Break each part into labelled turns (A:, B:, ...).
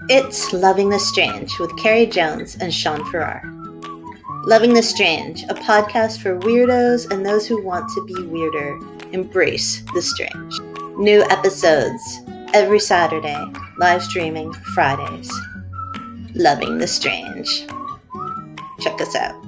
A: It's Loving the Strange with Carrie Jones and Sean Farrar. Loving the Strange, a podcast for weirdos and those who want to be weirder. Embrace the strange. New episodes every Saturday, live streaming Fridays. Loving the Strange. Check us out.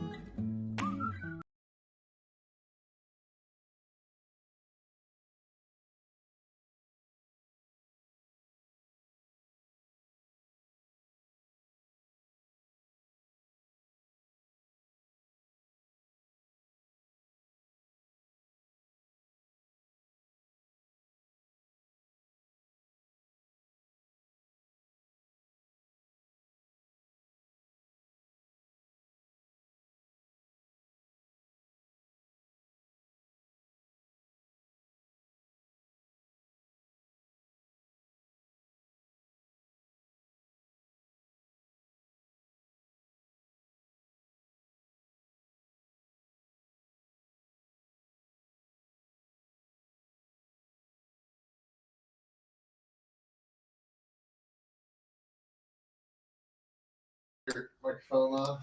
B: Microphone off.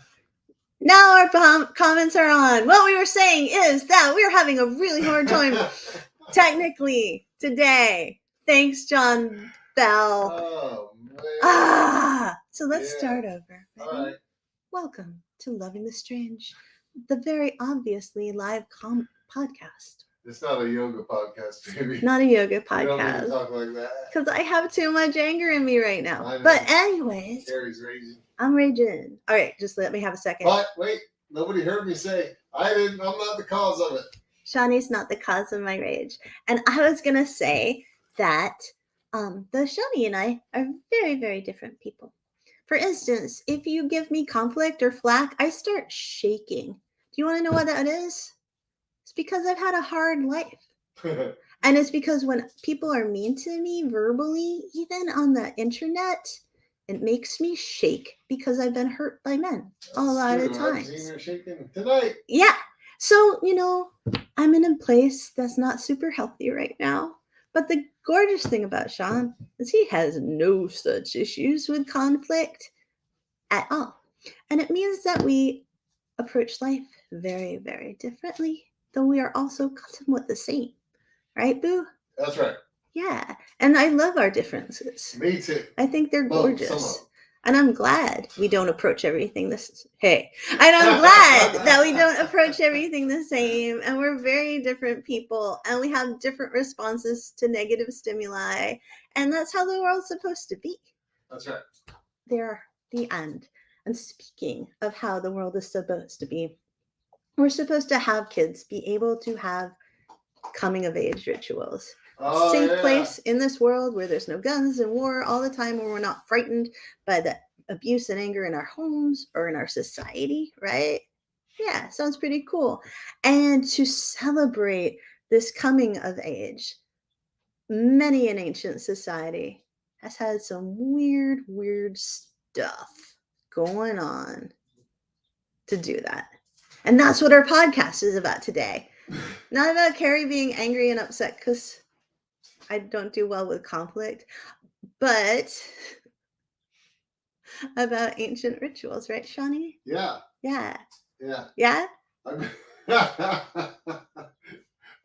A: Now our comments are on. What we were saying is that we're having a really hard time technically today. Thanks, John Bell.
B: Oh, man.
A: So let's start over.
B: All right.
A: Welcome to Loving the Strange, the very obviously live podcast.
B: It's not a yoga podcast, baby.
A: Not a yoga
B: We don't need
A: podcast.
B: to talk like that.
A: Because I have too much anger in me right now.
B: I know.
A: But anyways,
B: Carrie's raging.
A: I'm raging. All right, just let me have a second.
B: But wait, nobody heard me say, I'm not the cause of it.
A: Shawnee's not the cause of my rage. And I was going to say that the Shawnee and I are very, very different people. For instance, if you give me conflict or flack, I start shaking. Do you want to know what that is? It's because I've had a hard life. And it's because when people are mean to me verbally, even on the internet, it makes me shake because I've been hurt by men a lot of times.
B: I've seen her shaking tonight.
A: Yeah. So, I'm in a place that's not super healthy right now. But the gorgeous thing about Sean is he has no such issues with conflict at all. And it means that we approach life very, very differently, though we are also somewhat the same. Right, Boo?
B: That's right.
A: Yeah. And I love our differences.
B: Me too.
A: I think they're
B: Well,
A: gorgeous. And I'm glad we don't approach everything And I'm glad that we don't approach everything the same. And we're very different people. And we have different responses to negative stimuli. And that's how the world's supposed to be.
B: That's right.
A: They're the end. And speaking of how the world is supposed to be, we're supposed to have kids be able to have coming of age rituals. Safe place in this world where there's no guns and war all the time, where we're not frightened by the abuse and anger in our homes or in our society, right? Yeah, sounds pretty cool. And to celebrate this coming of age, many an ancient society has had some weird stuff going on to do that. And that's what our podcast is about today. Not about Carrie being angry and upset because I don't do well with conflict, but about ancient rituals, right, Shawnee?
B: Yeah.
A: Yeah.
B: Yeah.
A: Yeah?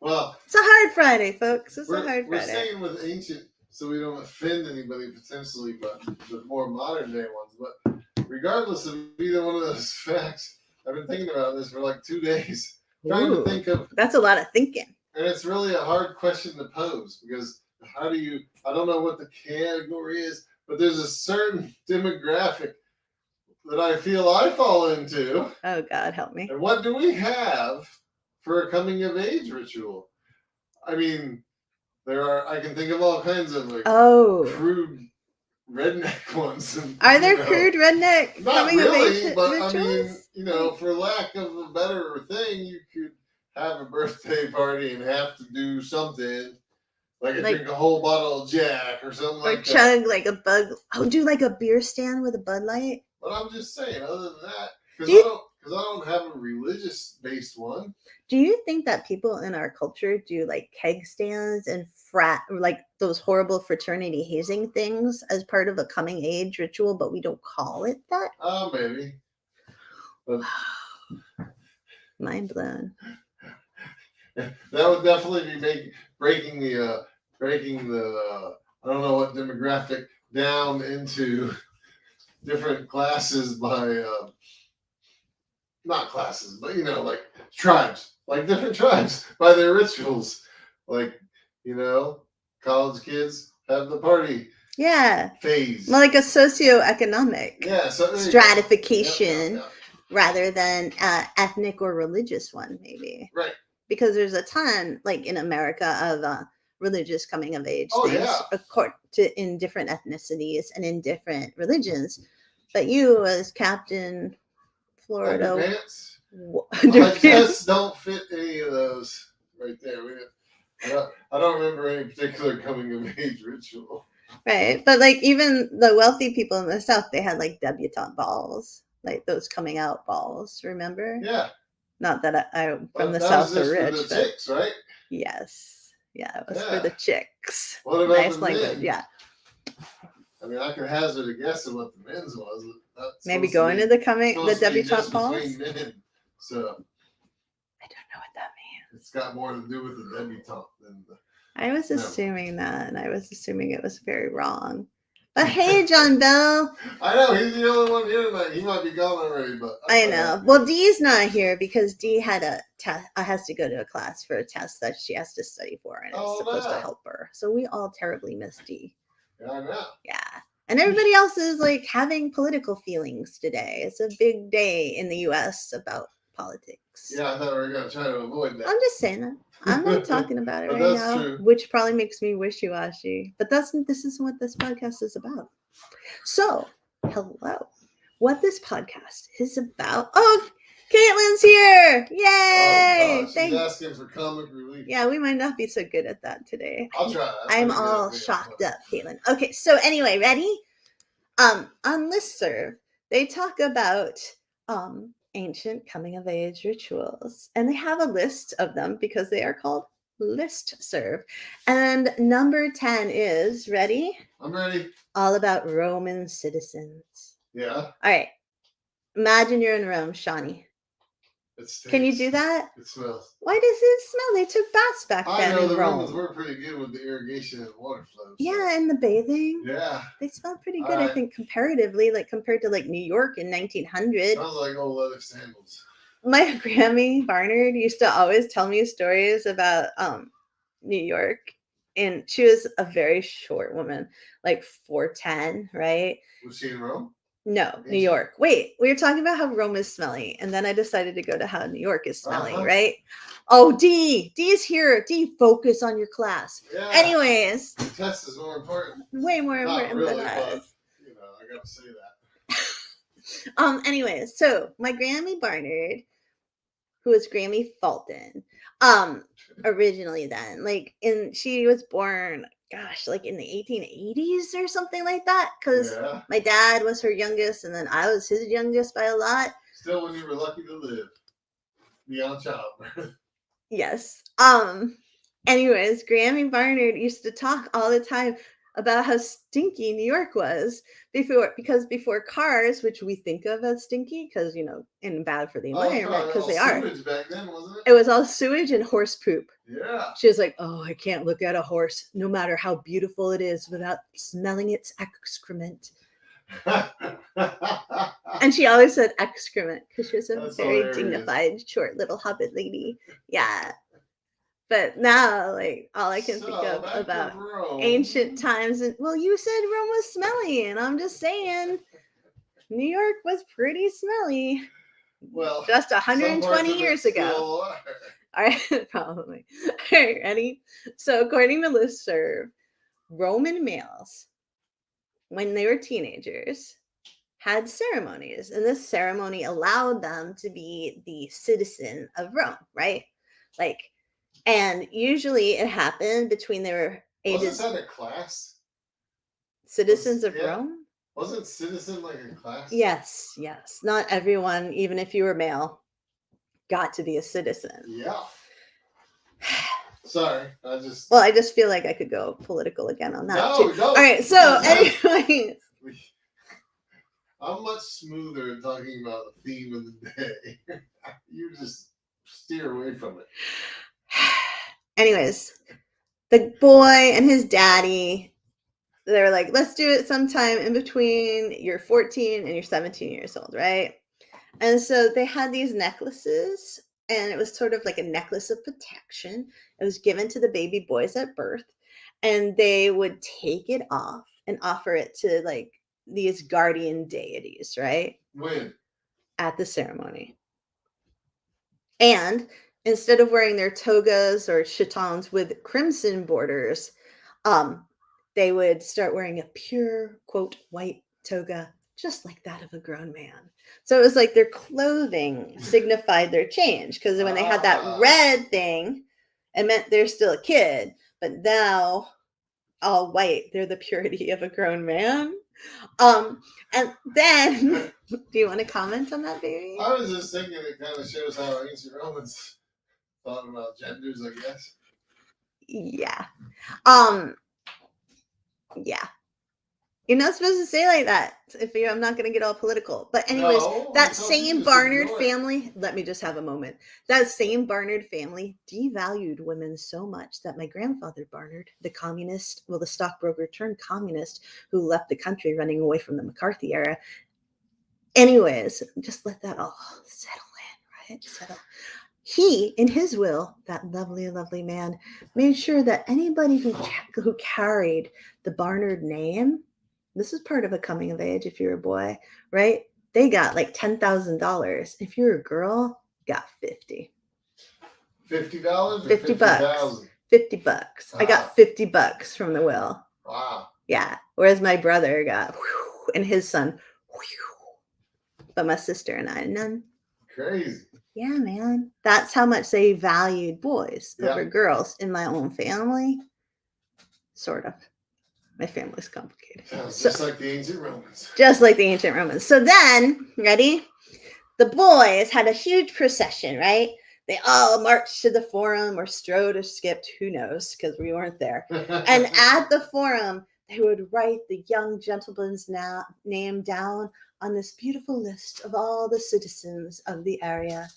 B: Well,
A: it's a hard Friday, folks. It's a hard Friday.
B: We're staying with ancient so we don't offend anybody potentially, but the more modern day ones. But regardless of either one of those facts, I've been thinking about this for like 2 days. Trying to think of.
A: That's a lot of thinking.
B: And it's really a hard question to pose because I don't know what the category is, but there's a certain demographic that I feel I fall into.
A: Oh, God, help me.
B: And what do we have for a coming of age ritual? I mean, I can think of all kinds of crude redneck ones.
A: Are there crude redneck
B: coming of age but rituals? I mean, for lack of a better thing, you could have a birthday party and have to do something. Like drink a whole bottle of Jack or something like that.
A: Or chug like a bug. Oh, do like a beer stand with a Bud Light.
B: But I'm just saying, other than that. because I don't have a religious based one.
A: Do you think that people in our culture do like keg stands and like those horrible fraternity hazing things as part of a coming age ritual, but we don't call it that?
B: Maybe. But
A: Mind blown.
B: that would definitely be breaking the I don't know what demographic down into different classes by not classes, but like tribes, like different tribes by their rituals. Like, college kids have the party
A: Yeah.
B: phase.
A: Like a socioeconomic stratification
B: Yep.
A: rather than ethnic or religious one, maybe.
B: Right.
A: Because there's a ton, like in America, of religious coming of age things in different ethnicities and in different religions. But you, as Captain Florida,
B: Underpants. I just don't fit any of those right there. I don't remember any particular coming of age ritual.
A: Right, but like even the wealthy people in the South, they had like debutante balls, like those coming out balls. Remember?
B: Yeah.
A: Not that I'm from the South or rich,
B: for the chicks, right?
A: Yes. Yeah, it was for the chicks.
B: What about
A: nice
B: the
A: language?
B: men?
A: Yeah.
B: I mean, I could hazard a guess of what the men's was.
A: Maybe going to the debutante balls.
B: Between men, so
A: I don't know what that means.
B: It's got more to do with the debutante than the.
A: I was assuming that, and I was assuming it was very wrong. But hey, John Bell.
B: I know he's the only one here tonight. He might be gone already, but
A: I know. Well, Dee's not here because Dee had a test. Has to go to a class for a test that she has to study for, and it's supposed to help her. So we all terribly miss Dee.
B: Yeah, I know.
A: Yeah, and everybody else is like having political feelings today. It's a big day in the U.S. about politics.
B: Yeah, I thought we were going to try to avoid that.
A: I'm just saying that. I'm not talking about it right now,
B: true.
A: Which probably makes me wishy-washy. But this isn't what this podcast is about. So, hello. What this podcast is about. Oh, Caitlin's here! Yay!
B: She's asking for comic relief.
A: Yeah, we might not be so good at that today.
B: I'll try.
A: I'm all shocked up, Caitlin. Okay, so anyway, ready? On Listserv, they talk about ancient coming of age rituals, and they have a list of them because they are called Listserv. And number 10 is ready?
B: I'm ready.
A: All about Roman citizens.
B: Yeah.
A: All right. Imagine you're in Rome, Shawnee. Can you do that?
B: It smells.
A: Why does it smell? They took baths back then.
B: I know
A: in
B: the
A: Rome.
B: Romans were pretty good with the irrigation and water flow. So.
A: Yeah, and the bathing.
B: Yeah.
A: They smell pretty good, I think, comparatively, like compared to like New York in 1900.
B: Smells like old leather sandals.
A: My Grammy Barnard used to always tell me stories about New York, and she was a very short woman, like 4'10", right?
B: Was she in Rome?
A: No, New York. Wait, we were talking about how Rome is smelly, and then I decided to go to how New York is smelly, right? Oh, Dee is here. Dee, focus on your class.
B: Yeah.
A: Anyways,
B: the test is more important.
A: Way more important
B: really,
A: than us.
B: But, I gotta say that.
A: Anyways, so my Grammy Barnard, who was Grammy Fulton, originally then, she was born, like in the 1880s or something like that, because my dad was her youngest, and then I was his youngest by a lot.
B: Still, when you were lucky to live beyond childbirth.
A: Yes. Anyways, Grammy Barnard used to talk all the time about how stinky New York was because before cars, which we think of as stinky because and bad for the environment because they are.
B: Sewage back then, wasn't it?
A: It was all sewage and horse poop.
B: Yeah.
A: She was like, "Oh, I can't look at a horse, no matter how beautiful it is, without smelling its excrement." And she always said excrement because she was a very dignified, short little hobbit lady. Yeah. But now, all I can think of about ancient times, and you said Rome was smelly, and I'm just saying, New York was pretty smelly.
B: Well,
A: just 120 years ago.
B: All
A: right, probably. All right, ready? So, according to Listserv, Roman males, when they were teenagers, had ceremonies, and this ceremony allowed them to be the citizen of Rome, right? And usually it happened between their ages.
B: Wasn't that a class?
A: Citizens of Rome?
B: Wasn't citizen like a class?
A: Yes, yes. Not everyone, even if you were male, got to be a citizen.
B: Yeah. Sorry, I just.
A: Well, I just feel like I could go political again on that
B: No,
A: too.
B: no.
A: All right, so anyways.
B: I'm much smoother at talking about the theme of the day. You just steer away from it.
A: Anyways, the boy and his daddy, they were like, let's do it sometime in between you're 14 and you're 17 years old, right? And so they had these necklaces, and it was sort of like a necklace of protection. It was given to the baby boys at birth, and they would take it off and offer it to like these guardian deities, right?
B: When?
A: At the ceremony. And instead of wearing their togas or chitons with crimson borders, they would start wearing a pure, quote, white toga, just like that of a grown man. So it was like their clothing signified their change, because when they had that red thing, it meant they're still a kid, but now all white, they're the purity of a grown man. And then, do you want to comment on that, baby?
B: I was just thinking it kind of shows how ancient Romans thought about genders, I guess.
A: Yeah. Yeah. You're not supposed to say like that. I'm not going to get all political. But anyways,
B: No,
A: that
B: I told
A: same
B: you, just
A: Barnard
B: ignore it.
A: family, let me just have a moment. That same Barnard family devalued women so much that my grandfather Barnard, the communist, well, the stockbroker turned communist who left the country running away from the McCarthy era. Anyways, just let that all settle in, right? Settle. He, in his will, that lovely, lovely man, made sure that anybody who carried the Barnard name, this is part of a coming of age if you're a boy, right? They got like $10,000. If you're a girl, got 50.
B: $50 or
A: 50 bucks.
B: 50,000?
A: 50 bucks. I got 50 bucks from the will.
B: Wow.
A: Yeah. Whereas my brother got, and his son, but my sister and I, none.
B: Crazy.
A: Yeah, man. That's how much they valued boys over girls in my own family. Sort of. My family's complicated.
B: Just like the ancient Romans.
A: Just like the ancient Romans. So then, ready? The boys had a huge procession, right? They all marched to the forum or strode or skipped, who knows, because we weren't there. And at the forum, they would write the young gentleman's name down on this beautiful list of all the citizens of the area.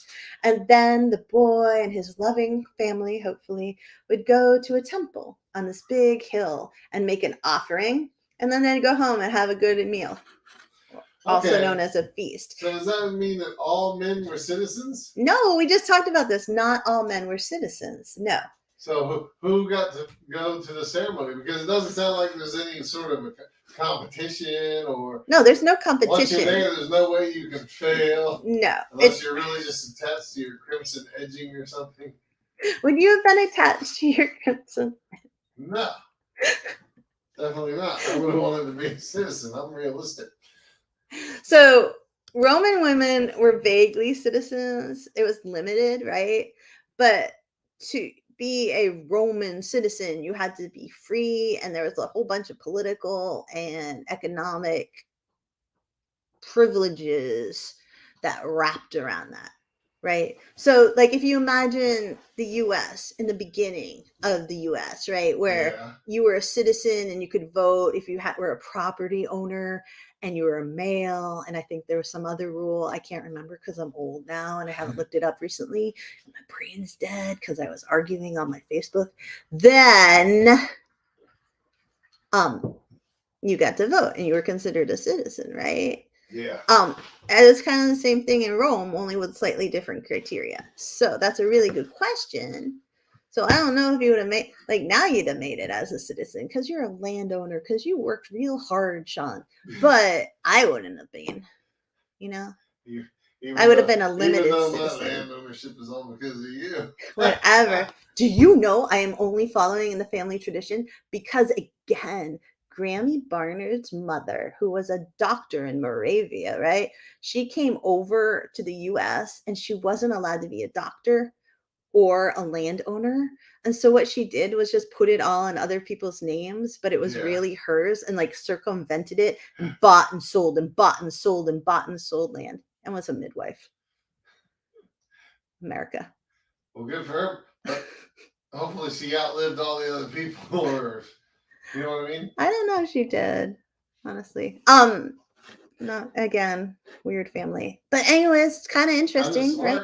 A: And then the boy and his loving family, hopefully, would go to a temple on this big hill and make an offering. And then they'd go home and have a good meal, also known as a feast.
B: So does that mean that all men were citizens?
A: No, we just talked about this. Not all men were citizens. No.
B: So who got to go to the ceremony? Because it doesn't sound like there's any sort of a competition or.
A: No, there's no competition.
B: Once you're there, there's no way you can fail.
A: No.
B: Unless you're really just attached to your crimson edging or something.
A: Would you have been attached to your crimson?
B: No. Definitely not. I would have wanted to be a citizen. I'm realistic.
A: So Roman women were vaguely citizens. It was limited, right? But to be a Roman citizen, you had to be free, and there was a whole bunch of political and economic privileges that wrapped around that, right? So like if you imagine the US in the beginning of the US, right, where you were a citizen and you could vote if you were a property owner and you were a male, and I think there was some other rule I can't remember because I'm old now and I haven't looked it up recently, and my brain's dead because I was arguing on my Facebook. Then you got to vote and you were considered a citizen, right?
B: Yeah.
A: And it's kind of the same thing in Rome, only with slightly different criteria. So that's a really good question. So I don't know if you would have made, like now you'd have made it as a citizen because you're a landowner, because you worked real hard, Sean. But I wouldn't have been, you know? I would have been a limited citizen.
B: My land ownership is all because of you.
A: Whatever. Do you know I am only following in the family tradition? Because again, Grammy Barnard's mother, who was a doctor in Moravia, right? She came over to the US and she wasn't allowed to be a doctor or a landowner. And so what she did was just put it all in other people's names, but it was
B: Yeah.
A: really hers, and like circumvented it and bought and sold and bought and sold and bought and sold land, and was a midwife. America.
B: Well, good for her. But hopefully she outlived all the other people, or you know what I mean?
A: I don't know if she did, honestly. Not again, weird family. But anyways, it's kind of interesting, right?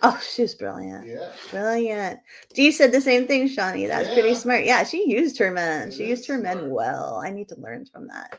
A: Oh, she was brilliant.
B: Yeah.
A: Brilliant. Dee said the same thing, Shawnee. That's pretty
B: Yeah.
A: smart. Yeah, she used her men.
B: It
A: She used
B: is
A: her men
B: smart.
A: well. I need to learn from that.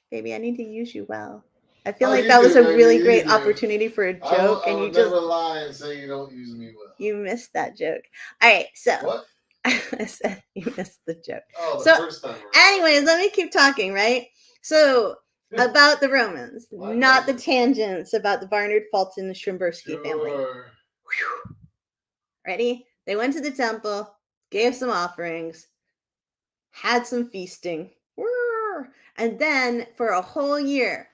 A: Baby, I need to use you well. I feel
B: Oh,
A: like
B: you
A: that was
B: do,
A: a
B: baby,
A: really
B: you
A: great
B: do.
A: opportunity for a
B: I
A: joke, and you
B: would
A: just
B: never lie and say you don't use me well.
A: you missed that joke. All right, so
B: What?
A: I said you missed the joke.
B: Oh, the
A: So,
B: first time around.
A: anyways, let me keep talking, right? So about the Romans,
B: My
A: not the
B: pleasure.
A: tangents about the Barnard, Fulton, the Shrimbersky family.
B: Sure.
A: Whew. Ready? They went to the temple, gave some offerings, had some feasting, and then for a whole year,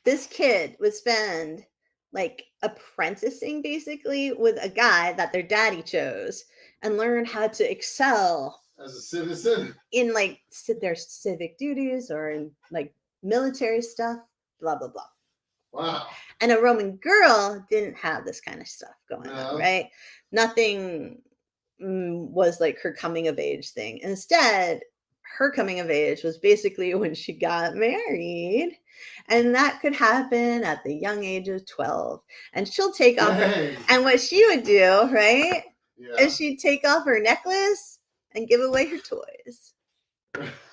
A: this kid would spend like apprenticing basically with a guy that their daddy chose and learn how to excel
B: As a citizen.
A: in like their civic duties or in like military stuff, blah blah blah.
B: Wow.
A: And a Roman girl didn't have this kind of stuff going on,
B: No.
A: right? Nothing was like her coming of age thing. Instead, her coming of age was basically when she got married. And that could happen at the young age of 12. And she'll take off her,
B: Dang.
A: and what she would do, right,
B: Yeah.
A: is she'd take off her necklace and give away her toys.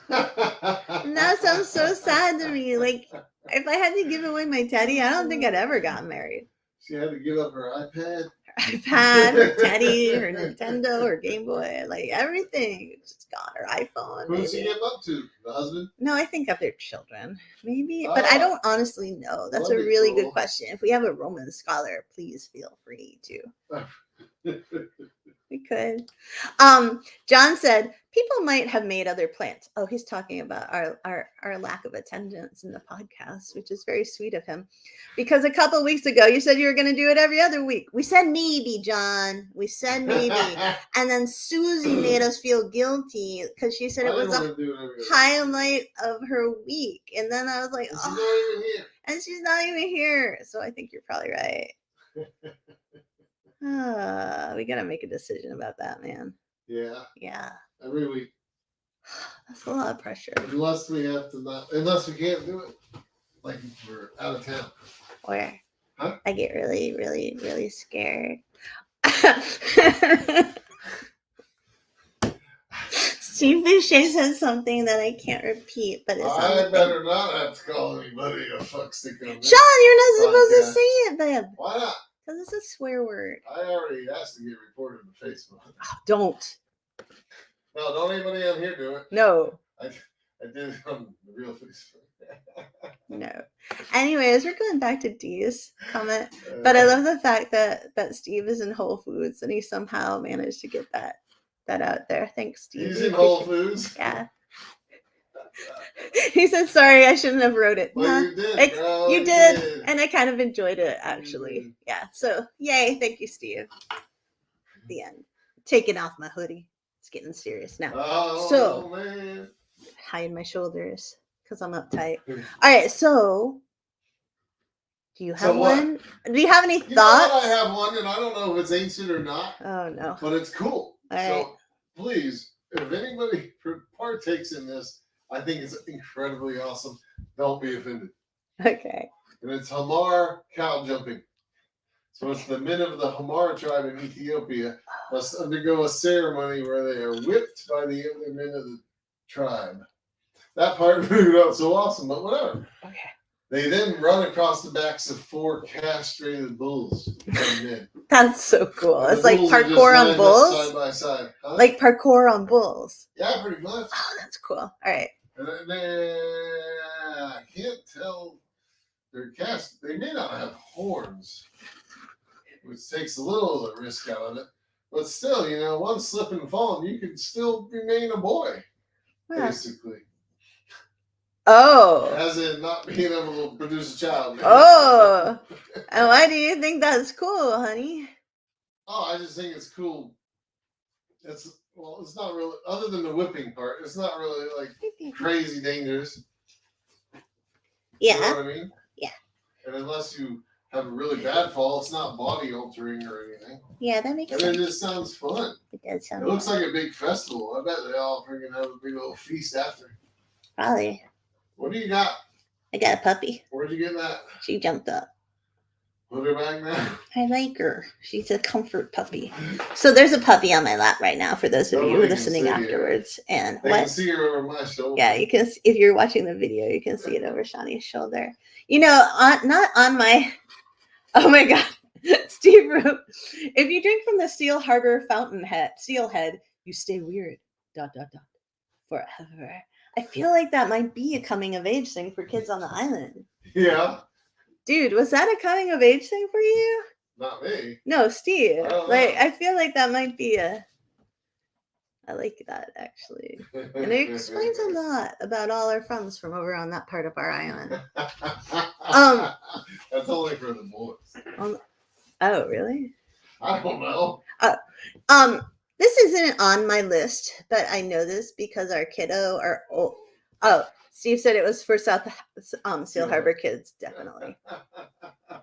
A: And that sounds so sad to me. Like, if I had to give away my teddy, I don't think I'd ever gotten married.
B: She had to give up her iPad.
A: Her iPad, her teddy, her Nintendo, her Game Boy, like everything. She's got her iPhone.
B: Who's she
A: Maybe.
B: give up to? The husband?
A: No, I think of their children. Maybe. But I
B: Oh.
A: don't honestly know. That's a
B: That'd be
A: really
B: cool.
A: good question. If we have a Roman scholar, please feel free to. We could. John said people might have made other plans. Oh, he's talking about our lack of attendance in the podcast, which is very sweet of him. Because a couple of weeks ago you said you were going to do it every other week. We said maybe, John. We said maybe. And then Susie made us feel guilty because she said it was a highlight of her week. And then I was like,
B: and she's not even here.
A: And she's not even here. So I think you're probably right. We gotta make a decision about that, man.
B: Yeah.
A: Yeah.
B: Every week.
A: That's a lot of pressure.
B: Unless we have to not, unless we can't do it. Like if we're out of town.
A: Or
B: Huh?
A: I get really, really, really scared. Steve Boucher said something that I can't repeat, but it's on
B: I
A: the
B: better not have to call anybody a fuckstick on this.
A: Sean, you're not supposed to
B: podcast.
A: say it, babe.
B: Why not?
A: Because it's a swear word.
B: I already asked to get reported to Facebook.
A: Don't.
B: No, don't anybody on here do it.
A: No.
B: I did it on the real Facebook.
A: No. Anyways, we're going back to Dee's comment. But I love the fact that Steve is in Whole Foods and he somehow managed to get that out there. Thanks, Steve.
B: He's in Whole Foods?
A: Yeah. He said, sorry, I shouldn't have wrote it.
B: Well,
A: No,
B: you did, bro.
A: you did. And I kind of enjoyed it, actually. Yeah. So, yay. Thank you, Steve. The end. Taking off my hoodie. It's getting serious now.
B: Oh,
A: so,
B: man.
A: hide my shoulders because I'm uptight. All right. So, do you have one? Do you have any thoughts?
B: Know what? I have one, and I don't know if it's ancient or not.
A: Oh, no.
B: But it's cool.
A: All right.
B: So, please, if anybody partakes in this, I think it's incredibly awesome. Don't be offended.
A: Okay.
B: And it's Hamar cow jumping. So it's the men of the Hamar tribe in Ethiopia must undergo a ceremony where they are whipped by the other men of the tribe. That part moved out so awesome, but whatever.
A: Okay.
B: They then run across the backs of 4 castrated bulls.
A: That's so cool.
B: And
A: it's like parkour on bulls?
B: Side by side. Huh?
A: Like parkour on bulls.
B: Yeah, pretty much.
A: Oh, that's cool. All right.
B: And I can't tell. They're cast. They may not have horns, which takes a little of the risk out of it. But still, one slip and fall, and you can still remain a boy,
A: Yeah.
B: basically.
A: Oh.
B: As in not being able to produce a child. Man.
A: Oh. And why do you think that's cool, honey?
B: Oh, I just think it's cool. It's not really, other than the whipping part, it's not really like crazy dangerous.
A: Yeah.
B: You know what I mean?
A: Yeah.
B: And unless you have a really bad fall, it's not body altering or anything.
A: Yeah, that makes
B: sense. And it just sounds fun.
A: It does sound
B: It looks
A: fun.
B: like a big festival. I bet they all freaking have a big little feast after.
A: Probably.
B: What do you got?
A: I got a puppy.
B: Where'd you get that?
A: She jumped up.
B: Put her back now.
A: I like her. She's a comfort puppy. So there's a puppy on my lap right now for those of you listening afterwards. And
B: they can see her over my shoulder.
A: Yeah, you can. If you're watching the video, you can see it over Shawnee's shoulder. You know, not on my. Oh my God, Steve wrote, if you drink from the Steel Harbor fountainhead, steelhead, you stay weird. ... Forever. I feel like that might be a coming of age thing for kids on the island.
B: Yeah.
A: Dude, was that a coming of age thing for you?
B: Not me.
A: No, Steve.
B: I
A: I feel like that might be a. I like that actually, and it explains a lot about all our friends from over on that part of our island.
B: That's only for the boys.
A: Oh, really?
B: I don't know.
A: This isn't on my list, but I know this because our kiddo are old. Oh, Steve said it was for Seal Harbor kids, definitely.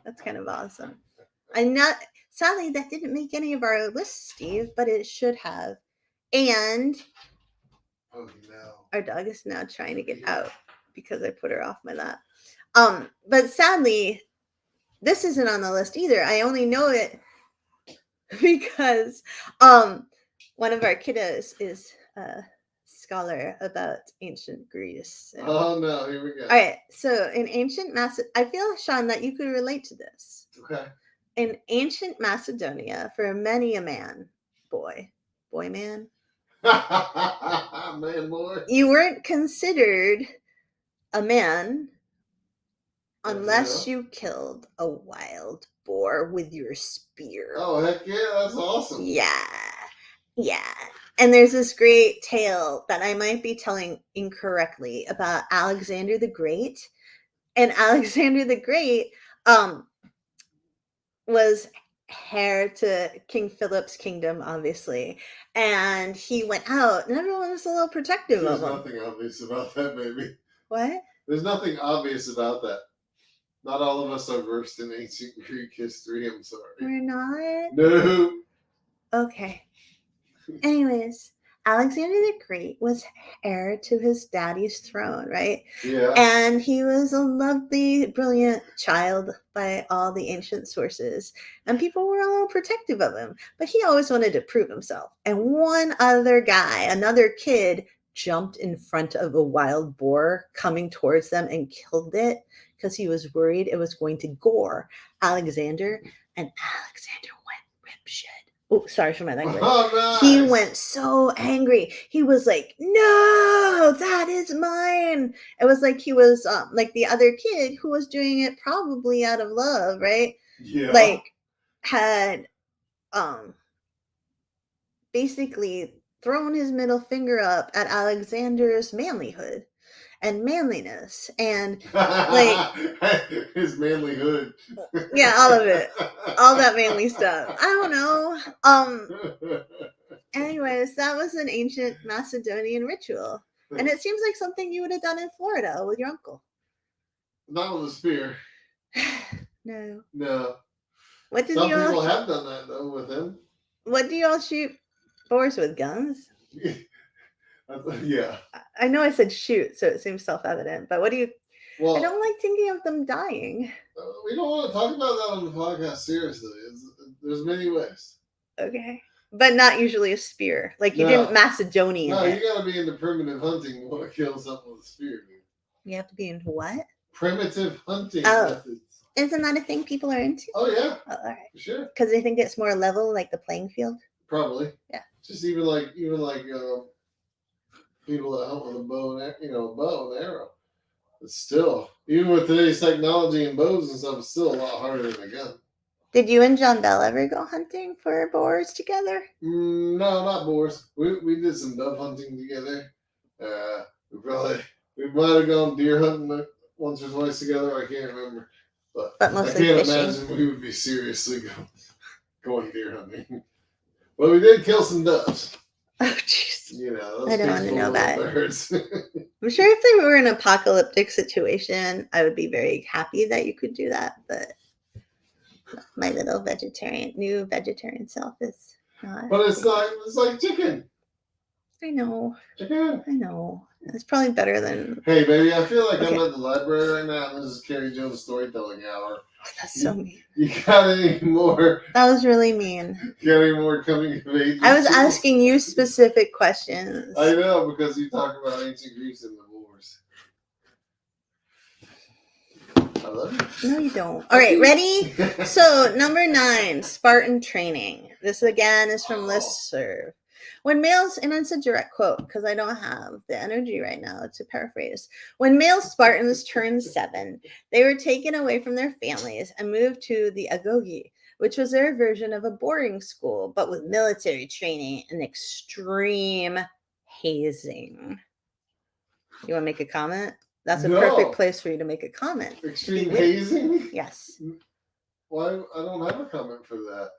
A: That's kind of awesome. Sadly, that didn't make any of our lists, Steve, but it should have. And our dog is now trying to get out because I put her off my lap. But sadly, this isn't on the list either. I only know it because one of our kiddos is a scholar about ancient Greece.
B: Oh no, here we go.
A: All right, so in ancient Macedonia, I feel, Sean, that you could relate to this.
B: Okay.
A: In ancient Macedonia, for many a boy man,
B: boy,
A: you weren't considered a man unless you killed a wild boar with your spear.
B: Oh, heck yeah, that's awesome.
A: Yeah. And there's this great tale that I might be telling incorrectly about Alexander the Great. And Alexander the Great was heir to King Philip's kingdom, obviously. And he went out, and everyone was a little protective of him.
B: There's nothing obvious about that, baby.
A: What?
B: There's nothing obvious about that. Not all of us are versed in ancient Greek history, I'm sorry.
A: We're not?
B: No.
A: Okay. Anyways, Alexander the Great was heir to his daddy's throne, right?
B: Yeah.
A: And he was a lovely, brilliant child by all the ancient sources. And people were a little protective of him. But he always wanted to prove himself. And one other guy, another kid, jumped in front of a wild boar coming towards them and killed it because he was worried it was going to gore Alexander. And Alexander went ripshit. Oh, sorry for my language.
B: Oh, nice.
A: He went so angry. He was like, no, that is mine. It was like he was like the other kid who was doing it probably out of love, right?
B: Yeah.
A: Like had basically thrown his middle finger up at Alexander's manlyhood and manliness and like
B: his manlyhood.
A: Yeah, all of it. All that manly stuff. I don't know. Anyways, that was an ancient Macedonian ritual. And it seems like something you would have done in Florida with your uncle.
B: Not with a spear.
A: No.
B: What did Some people have done that though with him.
A: What do y'all shoot boars with? Guns?
B: Yeah.
A: I know I said shoot, so it seems self-evident. But what do you? Well, I don't like thinking of them dying.
B: We don't want to talk about that on the podcast. Seriously, there's many ways.
A: Okay. But not usually a spear. Like you didn't Macedonian.
B: No, you gotta be into primitive hunting to want to kill something with a spear, dude.
A: You have to be into what?
B: Primitive hunting methods.
A: Isn't that a thing people are into?
B: Oh yeah.
A: Oh, all right.
B: For sure.
A: Because they think it's more level, like the playing field.
B: Probably.
A: Yeah.
B: Just even like people that hunt with a bow and arrow. But still, even with today's technology and bows and stuff, it's still a lot harder than a gun.
A: Did you and John Bell ever go hunting for boars together?
B: No, not boars. We did some dove hunting together. We probably We might have gone deer hunting once or twice together. I can't remember, but I
A: mostly
B: can't
A: fishing.
B: imagine we would be seriously going deer hunting. But we did kill some doves.
A: Oh, jeez.
B: You know, those
A: I don't want to
B: peaceful
A: know
B: little
A: that.
B: birds.
A: I'm sure if they were in an apocalyptic situation, I would be very happy that you could do that. But my little new vegetarian self is not.
B: But it's not. It's like chicken.
A: I know.
B: Chicken.
A: I know. It's probably better than.
B: Hey, baby, I feel like
A: Okay.
B: I'm at the library right now. And this is Carrie Jones' storytelling hour.
A: Oh, that's so mean.
B: You got any more?
A: That was really mean.
B: Got any more coming of age?
A: I was asking you specific questions.
B: I know, because you talk about ancient Greece and the wars. I love you.
A: No, you don't. All right, ready? So, number 9, Spartan training. This again is from Listserv. When males, and it's a direct quote because I don't have the energy right now to paraphrase. When male Spartans turned 7, they were taken away from their families and moved to the Agoge, which was their version of a boarding school, but with military training and extreme hazing. You want to make a comment? That's a perfect place for you to make a comment.
B: Extreme hazing?
A: Yes.
B: Why? I don't have a comment for that.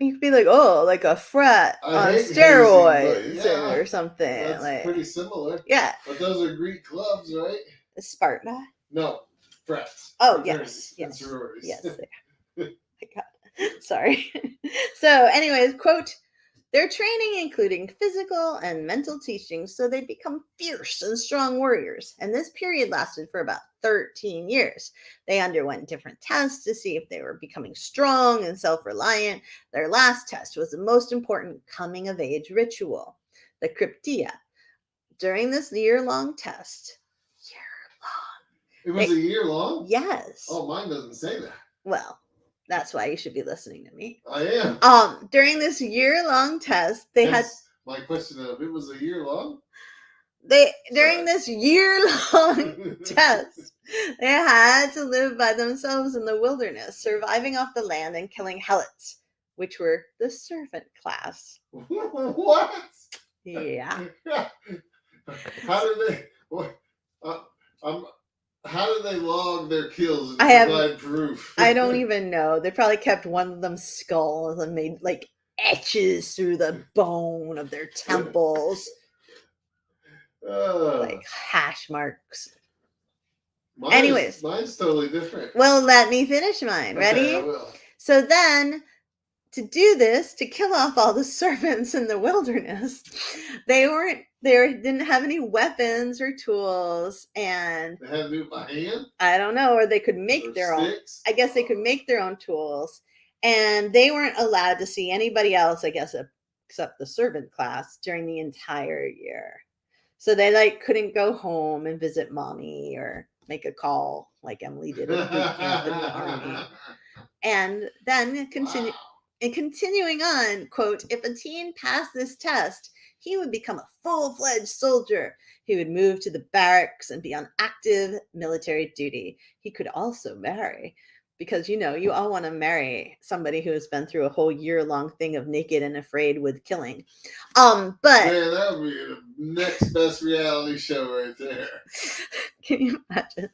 A: You could be like, oh, like a frat on steroids or something.
B: That's
A: like,
B: pretty similar.
A: Yeah.
B: But those are Greek clubs, right?
A: Sparta?
B: No, frats.
A: Oh, yes.
B: And sororities.
A: Yes. My God. Sorry. So, anyways, quote, their training including physical and mental teachings so they'd become fierce and strong warriors. And this period lasted for about 13 years. They underwent different tests to see if they were becoming strong and self-reliant. Their last test was the most important coming-of-age ritual, the Krypteia. During this year-long test,
B: it was a year long?
A: Yes.
B: Oh, mine doesn't say that.
A: Well, that's why you should be listening to me.
B: I am.
A: During this year-long test, they had
B: my question of it was a year long?
A: During this year-long test, they had to live by themselves in the wilderness, surviving off the land and killing helots, which were the servant class.
B: What?
A: Yeah.
B: How did they? What? How did they log their kills and provide proof?
A: I don't even know. They probably kept one of them skulls and made like etches through the bone of their temples. Like hash marks. Anyways.
B: Mine's totally different.
A: Well, let me finish mine. Ready?
B: Okay, I will.
A: So then, to do this, to kill off all the servants in the wilderness, they didn't have any weapons or tools, and
B: they had to do it by hand?
A: I don't know, or they could make their own. I guess they could make their own tools, and they weren't allowed to see anybody else, I guess, except the servant class during the entire year. So they couldn't go home and visit mommy or make a call like Emily did at boot camp in the army. And then continuing on, quote, if a teen passed this test, he would become a full-fledged soldier. He would move to the barracks and be on active military duty. He could also marry, because, you all want to marry somebody who has been through a whole year-long thing of naked and afraid with killing. But
B: man, that would be the next best reality show right there.
A: Can you imagine?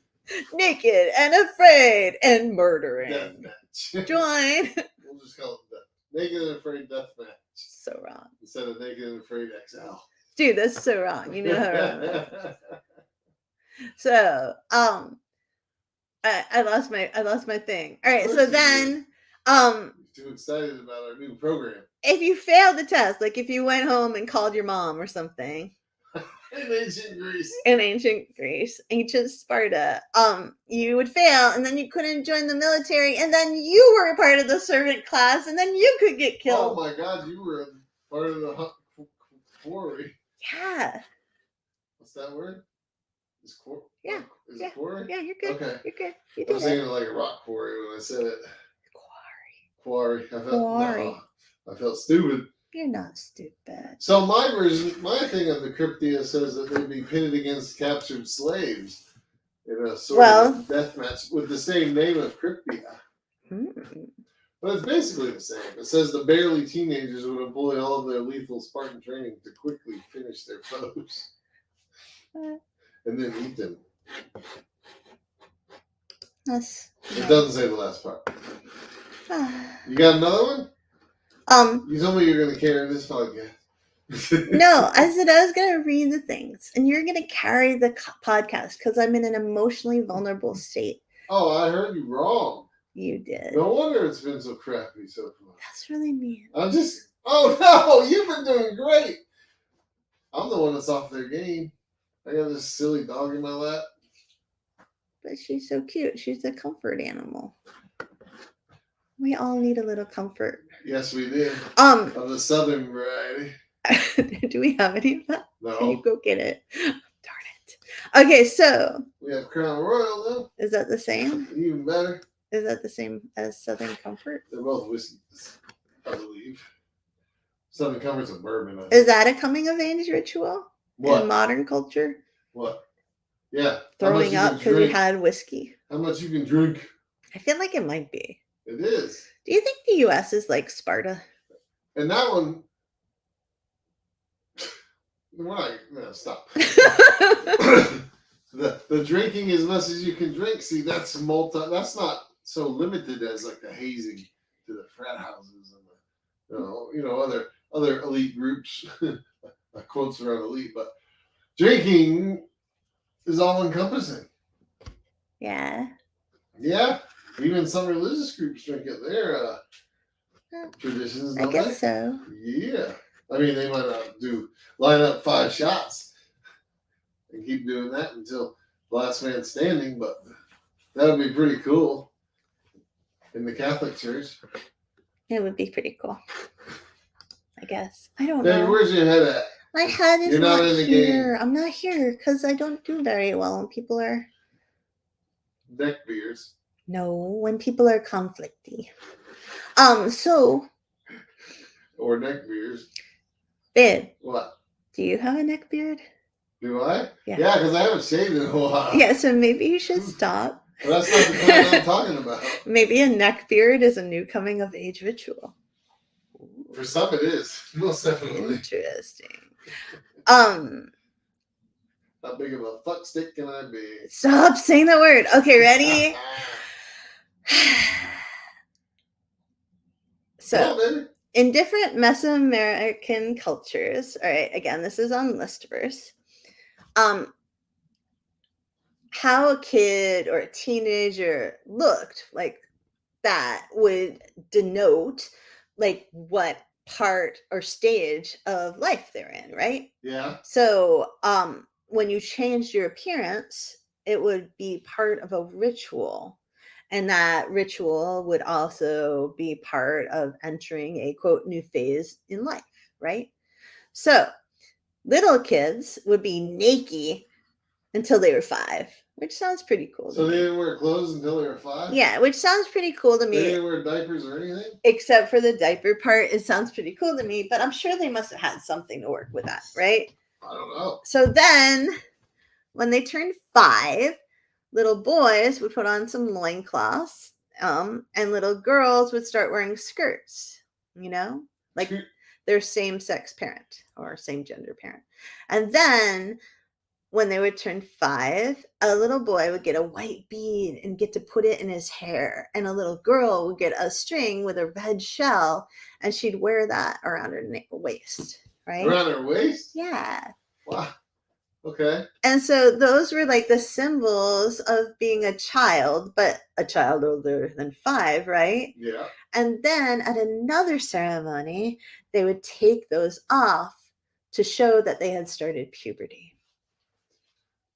A: Naked and afraid and murdering.
B: Deathmatch.
A: Join.
B: We'll just call it Naked and Afraid Deathmatch.
A: So wrong.
B: Instead of Naked and Afraid XL.
A: Dude, that's so wrong. You know how wrong that is. So, I lost my thing. All right, so then
B: too excited about our new program.
A: If you failed the test, like if you went home and called your mom or something.
B: In
A: ancient Greece, ancient Sparta, you would fail, and then you couldn't join the military, and then you were a part of the servant class, and then you could get killed.
B: Oh my God, you were part of the quarry.
A: Yeah.
B: What's that word?
A: Yeah.
B: Is it quarry?
A: Yeah, you're good.
B: Okay.
A: You're good.
B: I was thinking like a rock quarry when I said it. Quarry. I felt stupid.
A: You're not stupid.
B: So my thing of the Krypteia says that they'd be pitted against captured slaves in a sort of death match with the same name of Krypteia. But it's basically the same. It says the barely teenagers would employ all of their lethal Spartan training to quickly finish their foes. and then eat them.
A: That's
B: It doesn't say the last part.
A: Ah.
B: You got another one? You told me you were going to carry this podcast.
A: No, I said I was gonna read the things, and you're gonna carry the podcast because I'm in an emotionally vulnerable state.
B: Oh, I heard you wrong.
A: You did.
B: No wonder it's been so crappy so far.
A: That's really mean.
B: I'm just. Oh no, you've been doing great. I'm the one that's off their game. I got this silly dog in my lap.
A: But she's so cute. She's a comfort animal. We all need a little comfort.
B: Yes, we did. Of the southern variety.
A: Do we have any of that?
B: No.
A: Can you go get it? Darn it. Okay, so
B: We have Crown Royal though.
A: is that the same?
B: Even better.
A: Is that the same as Southern Comfort?
B: They're both whiskeys, I believe. Southern Comfort's a bourbon.
A: Is that a coming of age ritual
B: What?
A: in modern culture?
B: What? Yeah.
A: Throwing up because you had whiskey.
B: How much you can drink?
A: I feel like it might be.
B: It is.
A: Do you think the U.S. is like Sparta?
B: And that one. We're not. No, stop. the drinking as much as you can drink. See, that's That's not so limited as like the hazing to the frat houses and the, other elite groups. Quotes around elite, but drinking is all encompassing.
A: Yeah.
B: Yeah. Even some religious groups drink it. Their traditions.
A: I guess so.
B: Yeah. I mean, they might not line up 5 shots and keep doing that until last man standing, but that would be pretty cool in the Catholic Church.
A: It would be pretty cool. I guess. I don't
B: Then
A: know.
B: where's your head at?
A: My head is
B: You're not
A: not
B: in the
A: here.
B: game.
A: I'm not here because I don't do very well when people are.
B: Neck beers.
A: No, when people are conflicty. So.
B: Or neck beers.
A: Babe.
B: What?
A: Do you have a neck beard?
B: Do I?
A: Yeah.
B: Yeah, because I haven't shaved in a while.
A: Yeah, so maybe you should stop.
B: But that's not the kind I'm talking about.
A: Maybe a neck beard is a new coming of age ritual.
B: For some, it is. Most definitely.
A: Interesting.
B: How big of a fuck stick can I be?
A: Stop saying that word. Okay, ready? So, in different Mesoamerican cultures, all right, again, this is on Listverse, how a kid or a teenager looked like that would denote like what part or stage of life they're in, right?
B: Yeah.
A: So, when you changed your appearance, it would be part of a ritual. And that ritual would also be part of entering a quote new phase in life, right? So little kids would be naked until they were 5, which sounds pretty cool.
B: So they didn't wear clothes until they were 5?
A: Yeah, which sounds pretty cool to me.
B: They didn't wear diapers or anything?
A: Except for the diaper part, it sounds pretty cool to me, but I'm sure they must have had something to work with that, right?
B: I don't know.
A: So then when they turned 5, little boys would put on some loincloths, and little girls would start wearing skirts, like their same-sex parent or same-gender parent. And then when they would turn 5, a little boy would get a white bead and get to put it in his hair. And a little girl would get a string with a red shell, and she'd wear that around her waist, right?
B: Around her waist?
A: Yeah.
B: Wow. Okay.
A: And so those were like the symbols of being a child, but a child older than 5, right?
B: Yeah.
A: And then at another ceremony, they would take those off to show that they had started puberty.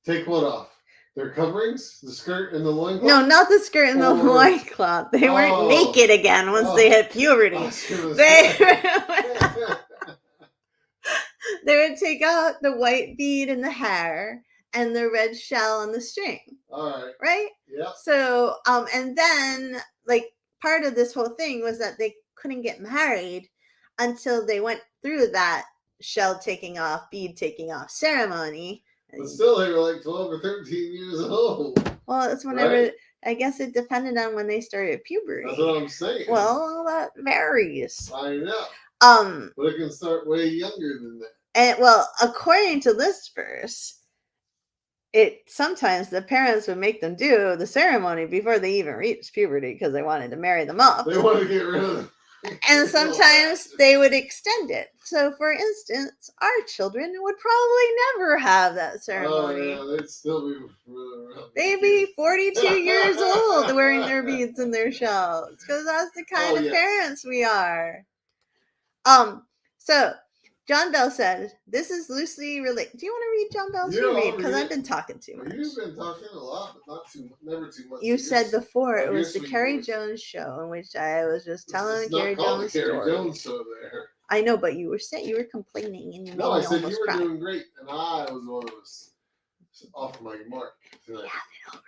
B: Take what off? Their coverings? The skirt and the loincloth?
A: No, not the skirt and the loincloth. They weren't naked again once they had puberty. They would take out the white bead in the hair and the red shell on the string.
B: All right.
A: Right?
B: Yeah.
A: So, and then like part of this whole thing was that they couldn't get married until they went through that shell taking off, bead taking off ceremony.
B: But still, they were like 12 or 13 years old.
A: Well, it's whenever,
B: right?
A: I guess it depended on when they started puberty.
B: That's what I'm saying.
A: Well, that varies.
B: I know. But it can start way younger than that.
A: And well, according to Listverse, sometimes the parents would make them do the ceremony before they even reached puberty because they wanted to marry them off.
B: They want to get rid of them.
A: And sometimes they would extend it. So, for instance, our children would probably never have that
B: Oh,
A: ceremony.
B: yeah, they'd still be around.
A: They'd be 42 years old wearing their beads and their shells because that's the kind of
B: yes.
A: parents we are. So John Bell said, this is loosely related. Do you want to read John Bell's
B: Yeah, I'll
A: read? Because
B: read
A: I've
B: it.
A: been talking too much.
B: You've been talking a lot, but never too much.
A: You said before it
B: your
A: was the
B: sweet
A: Carrie
B: voice.
A: Jones show in which I was just telling
B: It's
A: Carrie
B: not called the
A: Jones
B: Carrie
A: story.
B: Jones show there.
A: I know, but you were complaining and you
B: No,
A: made
B: I
A: me
B: said
A: almost
B: you were
A: cry.
B: doing great, and I was the one that was off my mark
A: We
B: tonight.
A: have it all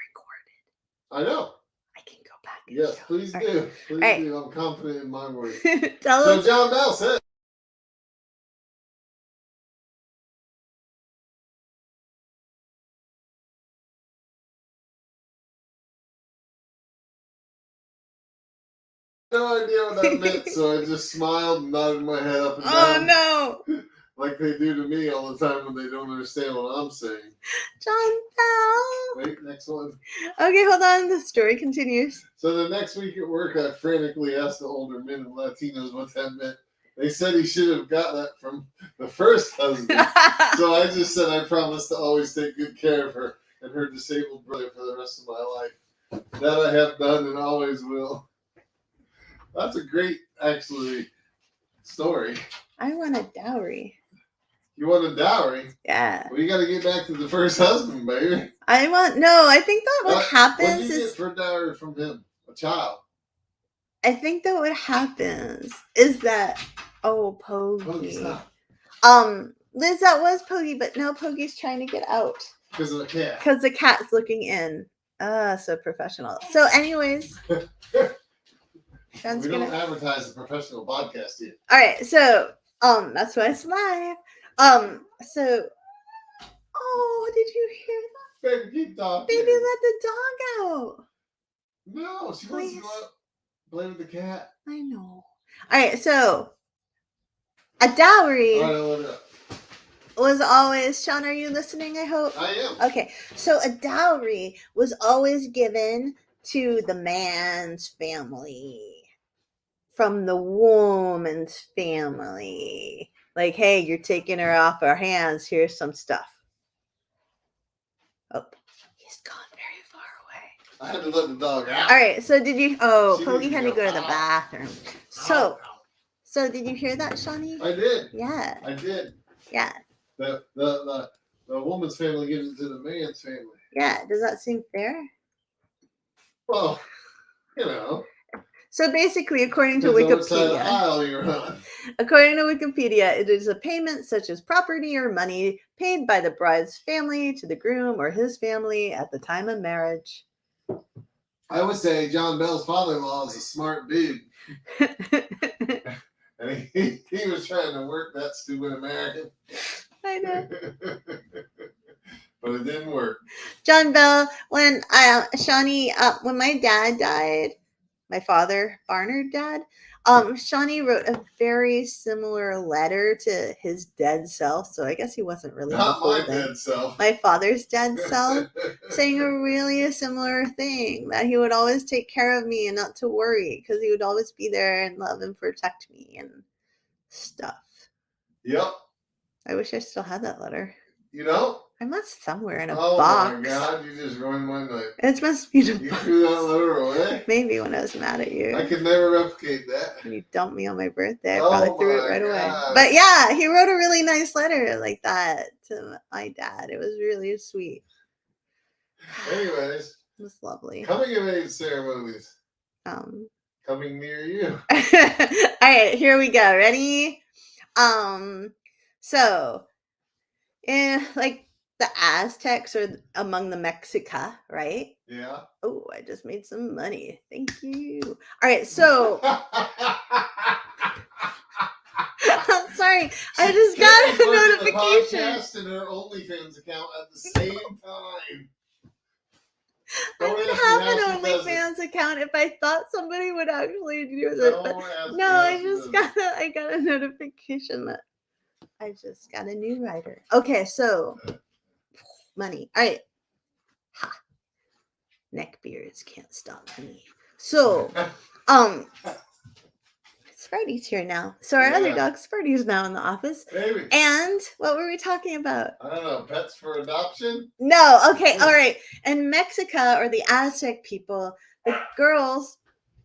A: recorded.
B: I know.
A: I can go back. And
B: Yes,
A: show.
B: please
A: All
B: do. Please
A: right.
B: do. I'm confident in my word.
A: Tell
B: So
A: us.
B: John Bell said. No idea what that meant, so I just smiled and nodded my head up and
A: Oh
B: down.
A: no,
B: Like they do to me all the time when they don't understand what I'm saying.
A: John Bell.
B: Wait, next one.
A: Okay, hold on. The story continues.
B: So the next week at work, I frantically asked the older men and Latinos what that meant. They said he should have got that from the first husband. So I just said I promised to always take good care of her and her disabled brother for the rest of my life. That I have done and always will. That's a great, actually, story.
A: I want a dowry.
B: You want a dowry?
A: Yeah.
B: Well, you got to get back to the first husband, baby.
A: I think that what
B: What
A: happens
B: did you
A: is
B: get for a dowry from him? A child.
A: I think that what happens is that Poggy.
B: Poggy, stop.
A: Liz, that was Poggy, but now Poggy's trying to get out.
B: Because of the cat.
A: Because the cat's looking in. So professional. So anyways.
B: We don't advertise the professional podcast yet.
A: All right, so that's why it's live. So did you hear that?
B: Baby, keep talking.
A: Baby, let the dog out.
B: No, she wants to go out play with the cat.
A: I know. All right, so a dowry
B: All right, I'll let it up.
A: was always, Sean, are you listening, I hope?
B: I am.
A: Okay, so a dowry was always given to the man's family from the woman's family. Like, hey, you're taking her off our hands. Here's some stuff. Oh, he's gone very far away.
B: I had to let the dog out.
A: All right, so did you? Oh,
B: She
A: Poggy
B: needs
A: had
B: to
A: to go to
B: go
A: the
B: out.
A: bathroom. So did you hear that, Shawnee?
B: I did.
A: Yeah.
B: I did.
A: Yeah.
B: The woman's family gives it to the man's family.
A: Yeah. Does that seem fair?
B: Well, you know.
A: So basically, according to
B: Depends on which side of the
A: Wikipedia,
B: aisle you're on.
A: according to Wikipedia, it is a payment such as property or money paid by the bride's family to the groom or his family at the time of marriage.
B: I would say John Bell's father-in-law is a smart dude. And he was trying to work that stupid American.
A: I know.
B: But it didn't work.
A: John Bell, when Shawnee, when my dad died, my father, Barnard dad, Shawnee wrote a very similar letter to his dead self. So I guess he wasn't really
B: Not my
A: beholden.
B: dead self.
A: My father's dead self, saying a similar thing, that he would always take care of me and not to worry because he would always be there and love and protect me and stuff.
B: Yep.
A: I wish I still had that letter.
B: You know?
A: I must somewhere in a
B: Oh
A: box.
B: my God, you just ruined my night.
A: It must be in a
B: You
A: box.
B: threw that letter away?
A: Maybe when I was mad at you.
B: I could never replicate that.
A: When you dumped me on my birthday, I
B: Oh
A: probably threw
B: my
A: it right away.
B: God.
A: But yeah, he wrote a really nice letter like that to my dad. It was really sweet.
B: Anyways,
A: It was lovely.
B: coming of age ceremonies
A: Um
B: coming near you.
A: all right, here we go. Ready? So like the Aztecs are among the Mexica, right?
B: Yeah.
A: Oh, I just made some money. Thank you. All right, so I'm sorry. I just got a notification.
B: The podcast and her OnlyFans account at the same time.
A: I
B: Don't
A: would
B: ask me
A: have
B: how
A: an
B: she does it.
A: OnlyFans account if I thought somebody would actually do it.
B: Don't
A: But
B: ask me
A: no,
B: how
A: I
B: she
A: just
B: does it.
A: I got a notification that I just got a new writer. Okay, so money. All right. Ha. Neckbeards can't stop me. So, Sparty's here now. So our other
B: Yeah.
A: dog Sparty's now in the office.
B: Maybe.
A: And what were we talking about?
B: I don't know. Pets for adoption?
A: No, okay, all right. In Mexico or the Aztec people, the girls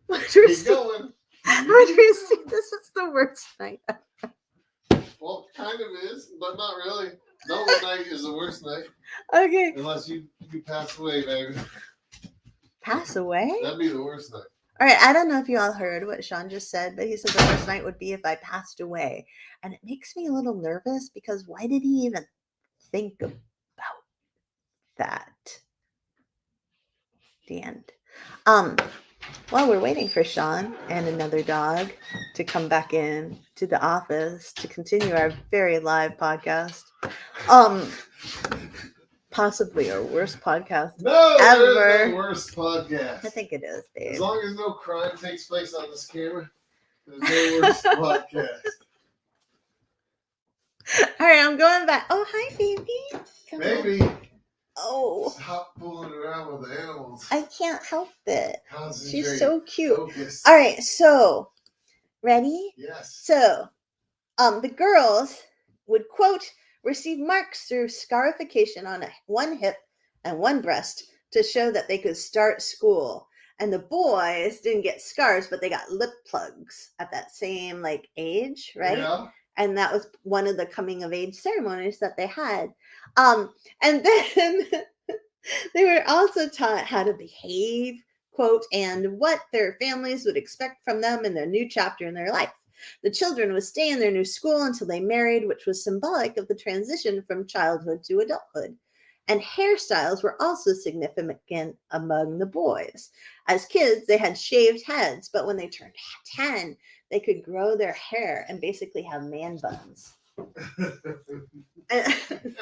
A: would
B: Keep
A: receive,
B: going.
A: this is the worst night.
B: Well, kind of is, but not really. No night is the worst night.
A: Okay.
B: Unless you pass away, baby.
A: Pass away?
B: That'd be the worst night.
A: All right, I don't know if you all heard what Sean just said, but he said the worst night would be if I passed away. And it makes me a little nervous because why did he even think about that? The end. While we're waiting for Sean and another dog to come back in to the office to continue our very live podcast, possibly our worst podcast.
B: No, there is
A: Ever.
B: no worst podcast.
A: I think it is, babe.
B: As long as no crime takes place on this camera, there's no worst podcast.
A: All right, I'm going back. Oh, hi, baby. Come on.
B: Maybe
A: Oh,
B: stop fooling around with animals.
A: I can't help it.
B: Concentrate.
A: She's so cute.
B: Focus.
A: All right, so ready?
B: Yes.
A: So, the girls would quote receive marks through scarification on one hip and one breast to show that they could start school. And the boys didn't get scars, but they got lip plugs at that same like age, right?
B: Yeah.
A: And that was one of the coming of age ceremonies that they had. And then they were also taught how to behave, quote, and what their families would expect from them in their new chapter in their life. The children would stay in their new school until they married, which was symbolic of the transition from childhood to adulthood. And hairstyles were also significant among the boys. As kids, they had shaved heads, but when they turned 10, they could grow their hair and basically have man buns.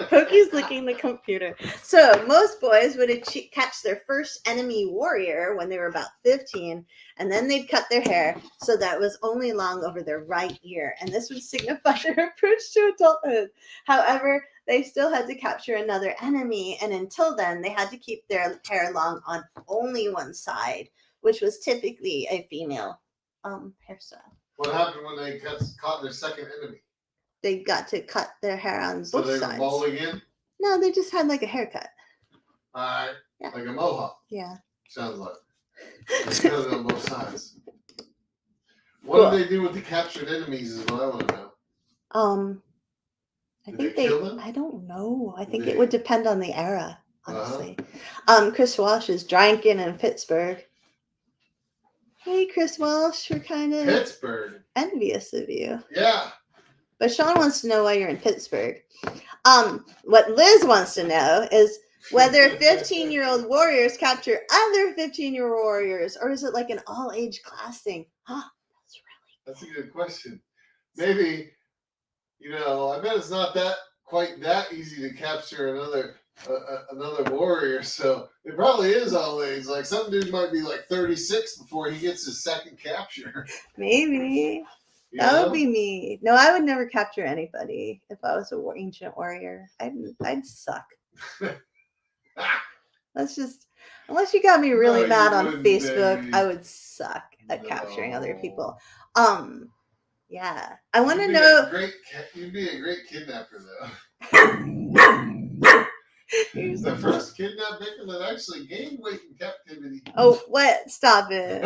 A: Pokey's licking the computer. So most boys would catch their first enemy warrior when they were about 15, and then they'd cut their hair so that it was only long over their right ear, and this would signify their approach to adulthood. However, they still had to capture another enemy, and until then, they had to keep their hair long on only one side, which was typically a female hairstyle.
B: What happened when they caught their second enemy?
A: They got to cut their hair on
B: So
A: both
B: they
A: sides.
B: were bald again?
A: No, they just had like a haircut.
B: Alright.
A: Yeah.
B: Like a mohawk.
A: Yeah.
B: Sounds like. They cut it on both sides. What did they do with the captured enemies is what I want to know.
A: I
B: Did
A: think
B: they kill them?
A: I don't know. I think
B: They-
A: it would depend on the era, honestly. Chris Walsh is drinking in Pittsburgh. Hey, Chris Walsh, we're kind of
B: Pittsburgh.
A: envious of you.
B: Yeah.
A: But Sean wants to know why you're in Pittsburgh. What Liz wants to know is whether 15-year-old warriors capture other 15-year-old warriors, or is it like an all-age class thing? Huh,
B: That's a good question. Maybe, I bet it's not quite that easy to capture another warrior. So it probably is all age. Like some dude might be like 36 before he gets his second capture.
A: maybe.
B: You
A: That
B: know?
A: would be me. No, I would never capture anybody if I was an ancient warrior. I'd suck. That's just, unless you got me really
B: No, you
A: mad on
B: wouldn't,
A: Facebook,
B: baby.
A: I would suck at capturing other
B: No.
A: people. Yeah. I want to
B: You'd be
A: know.
B: You'd be a great kidnapper, though.
A: Here's
B: The
A: the-
B: first kidnapped victim that actually gained weight in captivity.
A: Oh, what? Stop it.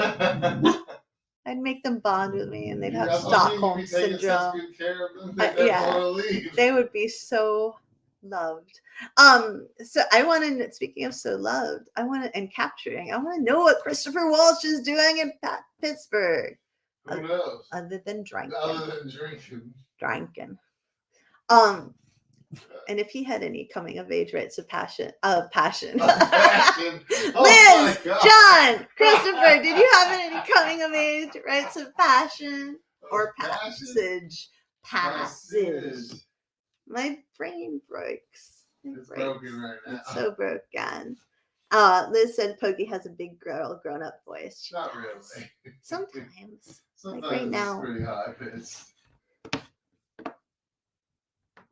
A: I'd make them bond with me and they'd have Stockholm syndrome.
B: Good care of them.
A: Yeah.
B: They'd want to leave.
A: They would be so loved. So I want to, speaking of so loved, and capturing, I want to know what Christopher Walsh is doing in Pittsburgh.
B: Who knows?
A: Other than drinking.
B: Other than drinking.
A: Drinking. And if he had any coming of age rites of passion.
B: Passion.
A: Liz,
B: Oh my God.
A: John, Christopher, did you have any coming of age rites of passion or
B: Passion.
A: passage? My brain breaks.
B: It's broken right now.
A: It's so broken. Liz said Pokey has a big grown up voice. She
B: Not
A: does.
B: really.
A: Sometimes.
B: Sometimes
A: right now.
B: it's pretty high pitched.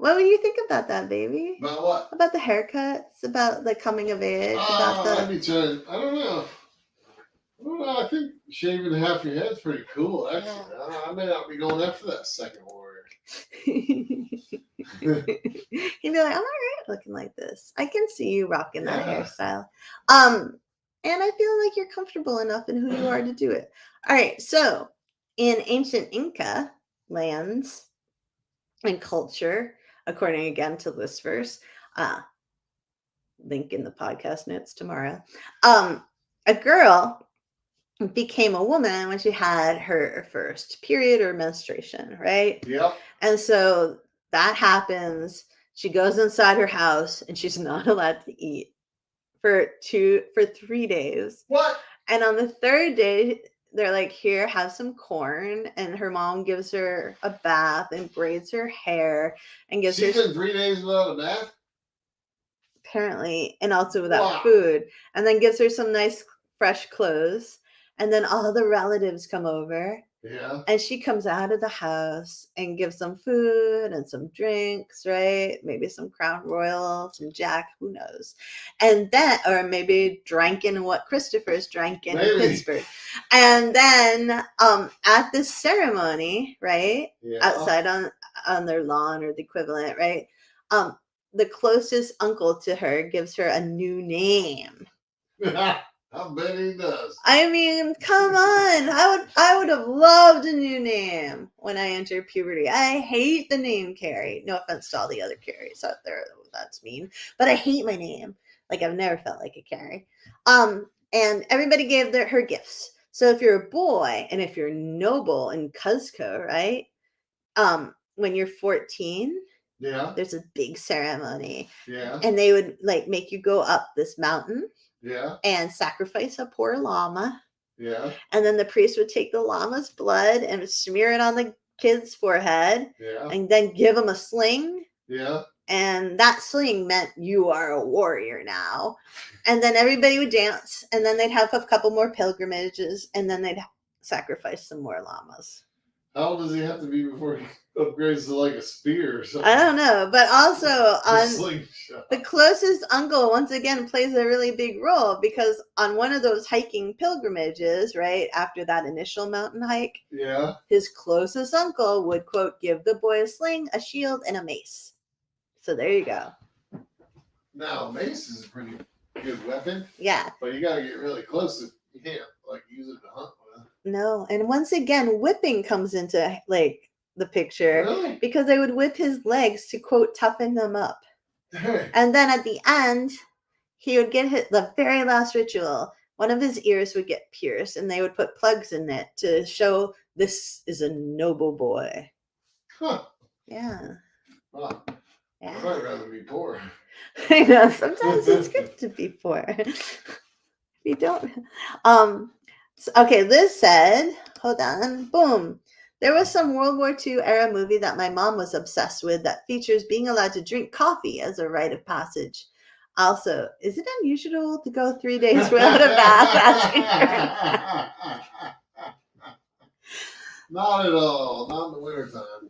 A: What would you think about that, baby?
B: About what?
A: About the haircuts, about the coming of age, about
B: I'd
A: the.
B: be trying. I don't know. I think shaving half your head's pretty cool. Actually, I may not be going after that second warrior.
A: He'd be like, I'm alright looking like this. I can see you rocking that
B: Yeah.
A: hairstyle. And I feel like you're comfortable enough in who you are to do it. All right, so in ancient Inca lands and culture, according again to this verse, link in the podcast notes tomorrow. A girl became a woman when she had her first period or menstruation, right?
B: Yep.
A: And so that happens. She goes inside her house and she's not allowed to eat for 3 days.
B: What?
A: And on the third day, they're like, here, have some corn. And her mom gives her a bath and braids her hair and gives
B: She's
A: her
B: been 3 days without a bath?
A: apparently, and also without
B: Wow.
A: food, and then gives her some nice fresh clothes. And then all the relatives come over.
B: Yeah.
A: And she comes out of the house and gives them food and some drinks, right? Maybe some Crown Royal, some Jack, who knows? And then, or maybe drinking what Christopher's drinking in
B: Maybe.
A: Pittsburgh. And then at this ceremony, right?
B: Yeah.
A: Outside on their lawn or the equivalent, right? The closest uncle to her gives her a new name.
B: I bet he does.
A: I mean, come on. I would have loved a new name when I entered puberty. I hate the name Carrie. No offense to all the other Carries out there. That's mean. But I hate my name. Like I've never felt like a Carrie. And everybody gave her gifts. So if you're a boy and if you're noble in Cuzco, right? When you're 14,
B: Yeah.
A: there's a big ceremony.
B: Yeah.
A: And they would like make you go up this mountain.
B: Yeah.
A: And sacrifice a poor llama.
B: Yeah.
A: And then the priest would take the llama's blood and smear it on the kid's forehead.
B: Yeah.
A: And then give him a sling.
B: Yeah.
A: And that sling meant you are a warrior now. And then everybody would dance. And then they'd have a couple more pilgrimages. And then they'd sacrifice some more llamas.
B: How old does he have to be before he upgrades to like a spear or something?
A: I don't know. But also on
B: slingshot.
A: the closest uncle, once again, plays a really big role because on one of those hiking pilgrimages, right, after that initial mountain hike,
B: Yeah.
A: his closest uncle would, quote, give the boy a sling, a shield, and a mace. So there you go.
B: Now, mace is a pretty good weapon.
A: Yeah.
B: But you got to get really close if you can't, like, use it to hunt with.
A: No. And once again, whipping comes into, like, the picture.
B: Really?
A: Because they would whip his legs to, quote, toughen them up. And then at the end, he would get the very last ritual. One of his ears would get pierced, and they would put plugs in it to show this is a noble boy.
B: Huh.
A: Yeah.
B: Wow.
A: Yeah.
B: I'd rather be poor.
A: I know. Sometimes it's good to be poor. If you don't. Okay, Liz said, hold on. Boom. There was some World War II era movie that my mom was obsessed with that features being allowed to drink coffee as a rite of passage. Also, is it unusual to go 3 days without a bath?
B: Not at all. Not in the wintertime.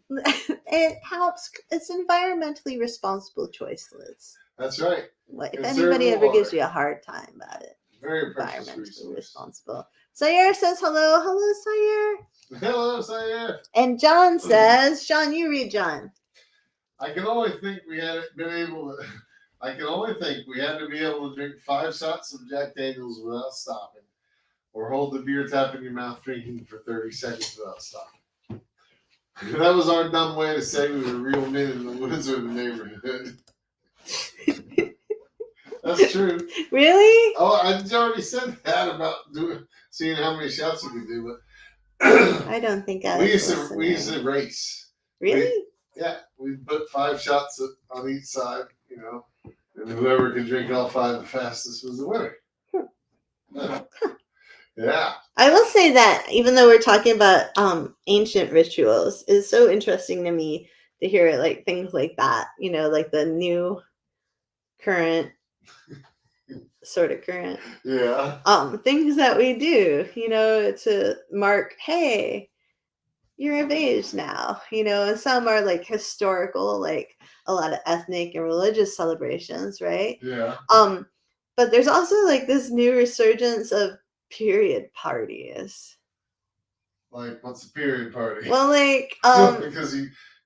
A: It helps. It's environmentally responsible choice, Liz.
B: That's right.
A: If anybody ever gives you a hard time about it,
B: very precious
A: environmentally
B: resource.
A: responsible. Sayer says hello. Hello, Sayer.
B: Hello, Sayer.
A: And John says, Sean, you read John.
B: I can only think we had been able to. I can only think we had to be able to drink 5 shots of Jack Daniels without stopping, or hold the beer tap in your mouth drinking for 30 seconds without stopping. That was our dumb way to say we were real men in the woods or the neighborhood. That's true.
A: Really?
B: Oh, I already said that about seeing how many shots you could do, but
A: I don't think I
B: we used to race.
A: Really?
B: We put 5 shots on each side, you know, and whoever could drink all 5 the fastest was the winner. Yeah.
A: I will say that even though we're talking about ancient rituals, it's so interesting to me to hear like things like that, you know, like the new current sort of current
B: Yeah.
A: things that we do, you know, to mark, hey, you're of age now, and some are like historical, like a lot of ethnic and religious celebrations, right?
B: Yeah.
A: But there's also like this new resurgence of period parties.
B: Like, what's a period party?
A: Well, like,
B: because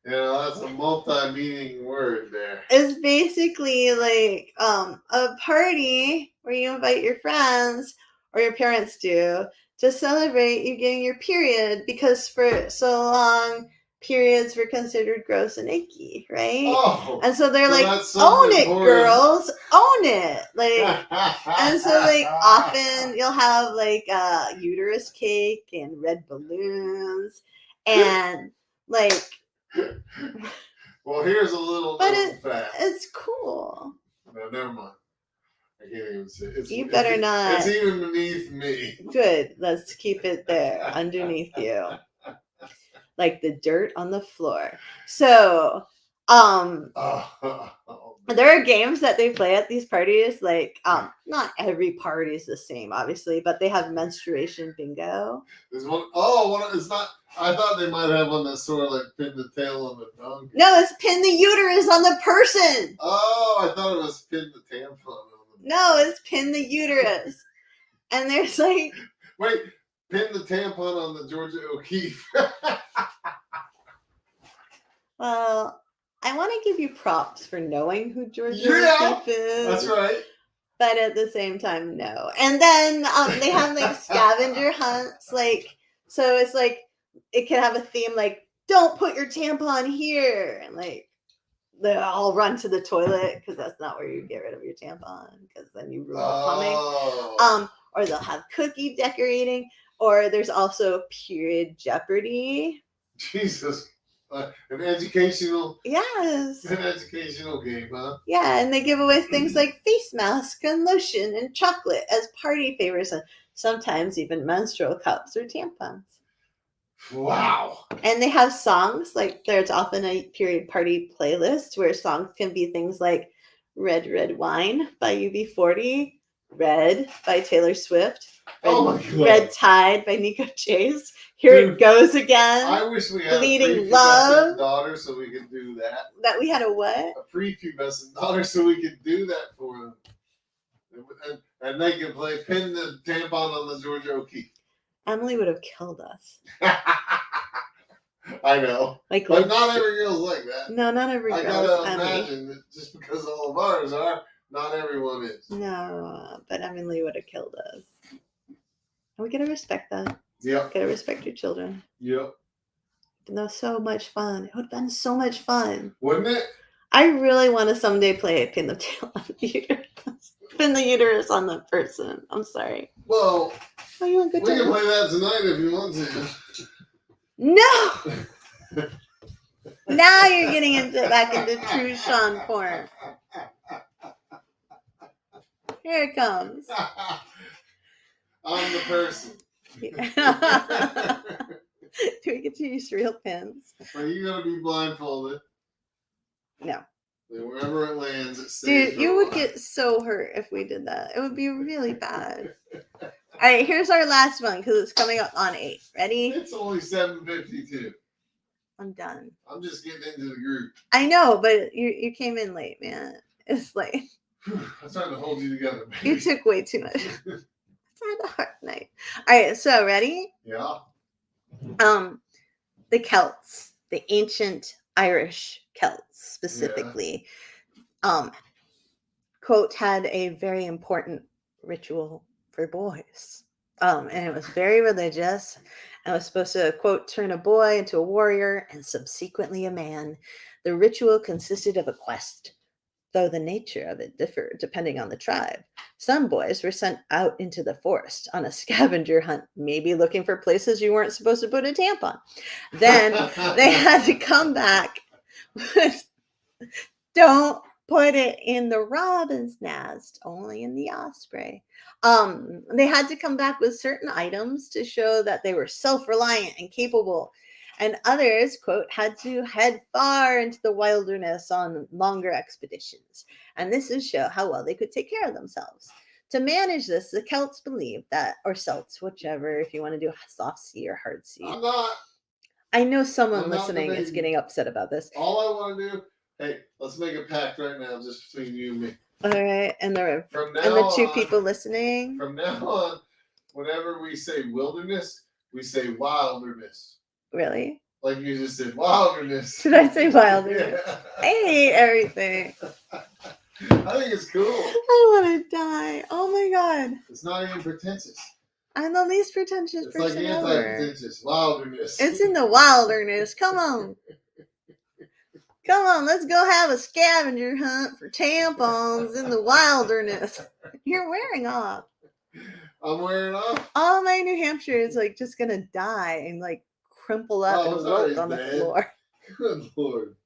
B: that's a multi-meaning word there.
A: it's basically like a party where you invite your friends or your parents do to celebrate you getting your period, because for so long periods were considered gross and icky, right?
B: Oh,
A: and so they're
B: so
A: like,
B: that's
A: own
B: something
A: it,
B: important.
A: girls, own it, like. And so, like, often you'll have like uterus cake and red balloons and like.
B: Well, here's a little
A: But
B: known fact.
A: it's cool.
B: No, never mind. I can't even say it.
A: You better not.
B: It's even beneath me.
A: Good. Let's keep it there underneath you. Like the dirt on the floor. So, there are games that they play at these parties. Like, not every party is the same, obviously, but they have menstruation bingo.
B: There's one. Oh, it's not. I thought they might have one that's sort of like pin the tail on the donkey.
A: No, it's pin the uterus on the person.
B: Oh, I thought it was pin the tampon on the.
A: No, it's pin the uterus. And there's like.
B: Wait, pin the tampon on the Georgia O'Keeffe.
A: Well, I want to give you props for knowing who Georgia O'Keeffe is.
B: That's right.
A: But at the same time, no. And then they have like scavenger hunts, like, so it's like it can have a theme like, don't put your tampon here, and like they all run to the toilet because that's not where you get rid of your tampon, because then you ruin plumbing. Or they'll have cookie decorating, or there's also period Jeopardy.
B: Jesus. An educational game, huh?
A: Yeah, and they give away things like face mask and lotion and chocolate as party favors, and sometimes even menstrual cups or tampons.
B: Wow.
A: And they have songs, like there's often a period party playlist where songs can be things like Red Red Wine by UB40, Red by Taylor Swift, Red Tide by Nico Chase. Here it goes again.
B: I wish we had
A: Bleeding
B: a
A: Love
B: daughter so we could do that.
A: That we had a what?
B: A prepubescent daughter so we could do that for them. And they could play pin the tampon on the Georgia O'Keeffe.
A: Emily would have killed us.
B: I know.
A: But
B: not every girl's like that.
A: No, not every girl.
B: I gotta imagine that just because all of ours are, not everyone is.
A: No, but Emily would have killed us. And we gotta respect that.
B: Yep.
A: Gotta respect your children.
B: Yep.
A: And that was so much fun. It would have been so much fun.
B: Wouldn't it?
A: I really want to someday play Pin the Tail on the Uterus. Pin the Uterus on the person. I'm sorry.
B: Well,
A: oh, you want good
B: we can play that tonight if you want to.
A: No! Now you're getting back into true Sean porn. Here it comes.
B: I'm the person.
A: Do we get to use real pins?
B: Are you gonna be blindfolded?
A: No.
B: And wherever it lands, it stays.
A: Dude, you would get so hurt if we did that. It would be really bad. All right, here's our last one because it's coming up on 8. Ready?
B: It's only 7:52.
A: I'm done.
B: I'm just getting into the group.
A: I know, but you came in late, man. It's late.
B: I'm trying to hold you together, baby.
A: You took way too much. It's had a hard night. All right, so ready?
B: Yeah.
A: The Celts, the ancient Irish Celts specifically, quote, had a very important ritual for boys. And it was very religious. And was supposed to, quote, turn a boy into a warrior and subsequently a man. The ritual consisted of a quest, though the nature of it differed depending on the tribe. Some boys were sent out into the forest on a scavenger hunt, maybe looking for places you weren't supposed to put a tampon. Then they had to come back with, don't put it in the robin's nest, only in the osprey. They had to come back with certain items to show that they were self-reliant and capable. And others, quote, had to head far into the wilderness on longer expeditions. And this would show how well they could take care of themselves. To manage this, the Celts believed that, or Celts, whichever, if you want to do soft C or hard C.
B: I'm not.
A: I know someone
B: I'm not
A: listening is
B: debating.
A: getting upset about this.
B: All I want to do, hey, let's make a pact right now, just between you and me.
A: All right, and the
B: From now
A: and the two
B: on,
A: people listening.
B: From now on, whenever we say wilderness, we say wilderness.
A: Really?
B: Like you just said, wilderness.
A: Did I say wilderness?
B: Yeah.
A: I hate everything.
B: I think it's cool.
A: I want to die. Oh my god.
B: It's not even pretentious.
A: I'm the least pretentious
B: It's like
A: person ever.
B: anti-pretentious. Wilderness.
A: It's in the wilderness. Come on. Come on, let's go have a scavenger hunt for tampons in the wilderness. You're wearing off.
B: I'm wearing off.
A: All my New Hampshire is like just gonna die and like crumple up
B: Oh,
A: and
B: it's
A: wilt
B: already
A: on the
B: dead.
A: floor.
B: Good Lord.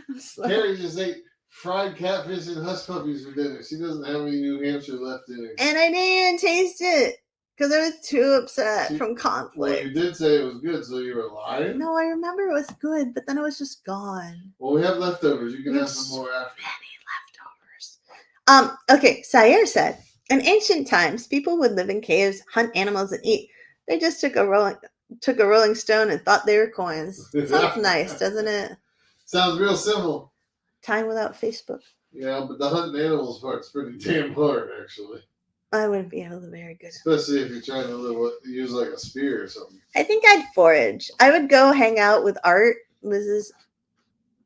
A: I'm so-
B: Carrie just ate fried catfish and hush puppies for dinner. She doesn't have any New Hampshire left in her.
A: And I didn't even taste it because I was too upset
B: See,
A: from
B: Well,
A: conflict.
B: you did say it was good, so you were lying.
A: No, I remember it was good, but then it was just gone.
B: Well, we have leftovers. You can
A: We
B: have
A: have
B: some more after.
A: Many leftovers. Okay, Sayer said, in ancient times, people would live in caves, hunt animals, and eat. They just took a rolling stone and thought they were coins. Sounds nice, doesn't it?
B: Sounds real simple.
A: Time without Facebook.
B: Yeah, but the hunting animals part's pretty damn hard, actually.
A: I wouldn't be able to very good.
B: Especially if you're trying to use like a spear or something.
A: I think I'd forage. I would go hang out with Art, Liz's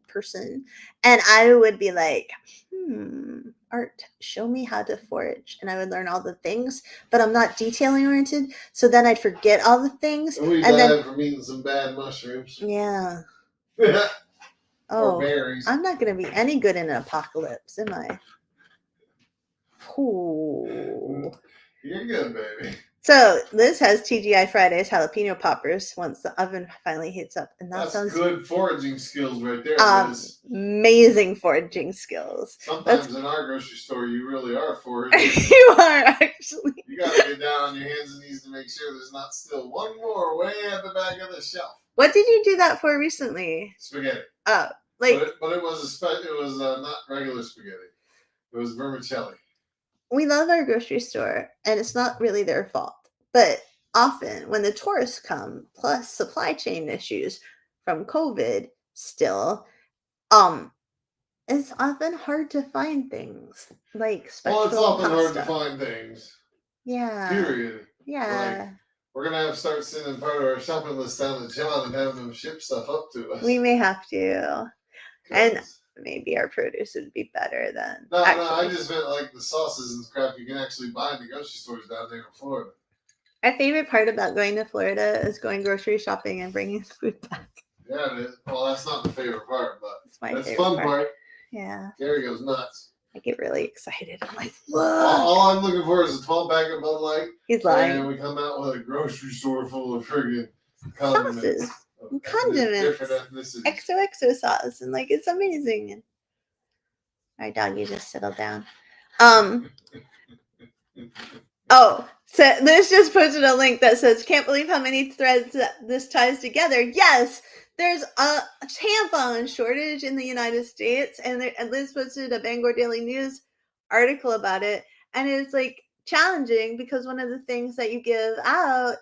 A: person, and I would be like, Art, show me how to forage. And I would learn all the things, but I'm not detailing oriented. So then I'd forget all the things.
B: And we
A: And
B: died
A: then,
B: from eating some bad mushrooms.
A: yeah.
B: Or
A: Oh,
B: berries.
A: I'm not going to be any good in an apocalypse, am I? Ooh.
B: You're good, baby.
A: So Liz has TGI Fridays jalapeno poppers once the oven finally heats up, and that
B: That's
A: sounds
B: good foraging skills right there, Liz.
A: amazing foraging skills.
B: Sometimes in our grocery store, you really are foraging.
A: You are actually.
B: You got to get down on your hands and knees to make sure there's not still one more way at the back of the shelf.
A: What did you do that for recently?
B: Spaghetti.
A: Oh, like
B: But it was not regular spaghetti. It was vermicelli.
A: we love our grocery store, and it's not really their fault. But often when the tourists come, plus supply chain issues from COVID still, it's often hard to find things like special
B: Well, it's often hard to
A: pasta.
B: find things.
A: Yeah.
B: Period.
A: Yeah.
B: We're gonna have to start sending part of our shopping list down to John and having him ship stuff up to us.
A: We may have to. And
B: 'Cause-
A: maybe our produce would be better than
B: No,
A: actually.
B: I just meant like the sauces and crap you can actually buy in the grocery stores down there in Florida.
A: Our favorite part about going to Florida is going grocery shopping and bringing food back.
B: Yeah, it is. Well, that's not the favorite part, but
A: It's my
B: that's
A: favorite
B: fun part.
A: Yeah.
B: Gary goes nuts.
A: I get really excited. I'm like,
B: All,
A: look.
B: all I'm looking for is a 12-pack of Bud Light,
A: He's lying.
B: and we come out with a grocery store full of friggin' condiments.
A: Sauces.
B: of
A: Condiments.
B: Different ethnicities.
A: XOXO sauce. And like, it's amazing. And our dog, you just settle down. Oh, so Liz just posted a link that says, can't believe how many threads that this ties together. Yes, there's a tampon shortage in the United States, and Liz posted a Bangor Daily News article about it, and it's like challenging because one of the things that you give out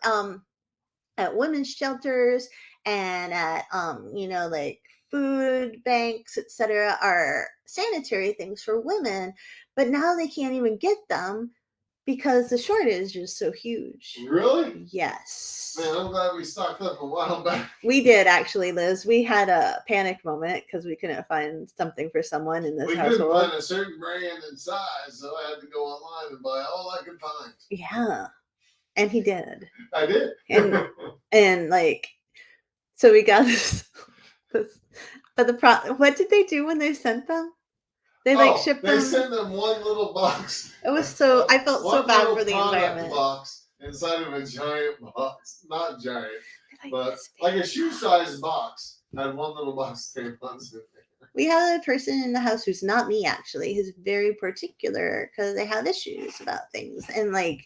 A: at women's shelters and at like food banks, etc., are sanitary things for women, but now they can't even get them because the shortage is so huge.
B: Really?
A: Yes.
B: Man, I'm glad we stocked up a while back.
A: We did actually, Liz. We had a panic moment because we couldn't find something for someone in this
B: We couldn't
A: household.
B: find a certain brand and size, so I had to go online and buy all I could find.
A: Yeah. And he did.
B: I did.
A: And like, so we got this but what did they do when they sent them? They shipped them.
B: They sent them one little box.
A: It was so, I felt so
B: One
A: bad
B: little
A: for the
B: product
A: environment.
B: box inside of a giant box. Not giant,
A: Like,
B: but
A: this big.
B: like a shoe-sized box. Had one little box of tampons in there.
A: We have a person in the house who's not me, actually, who's very particular because they have issues about things and like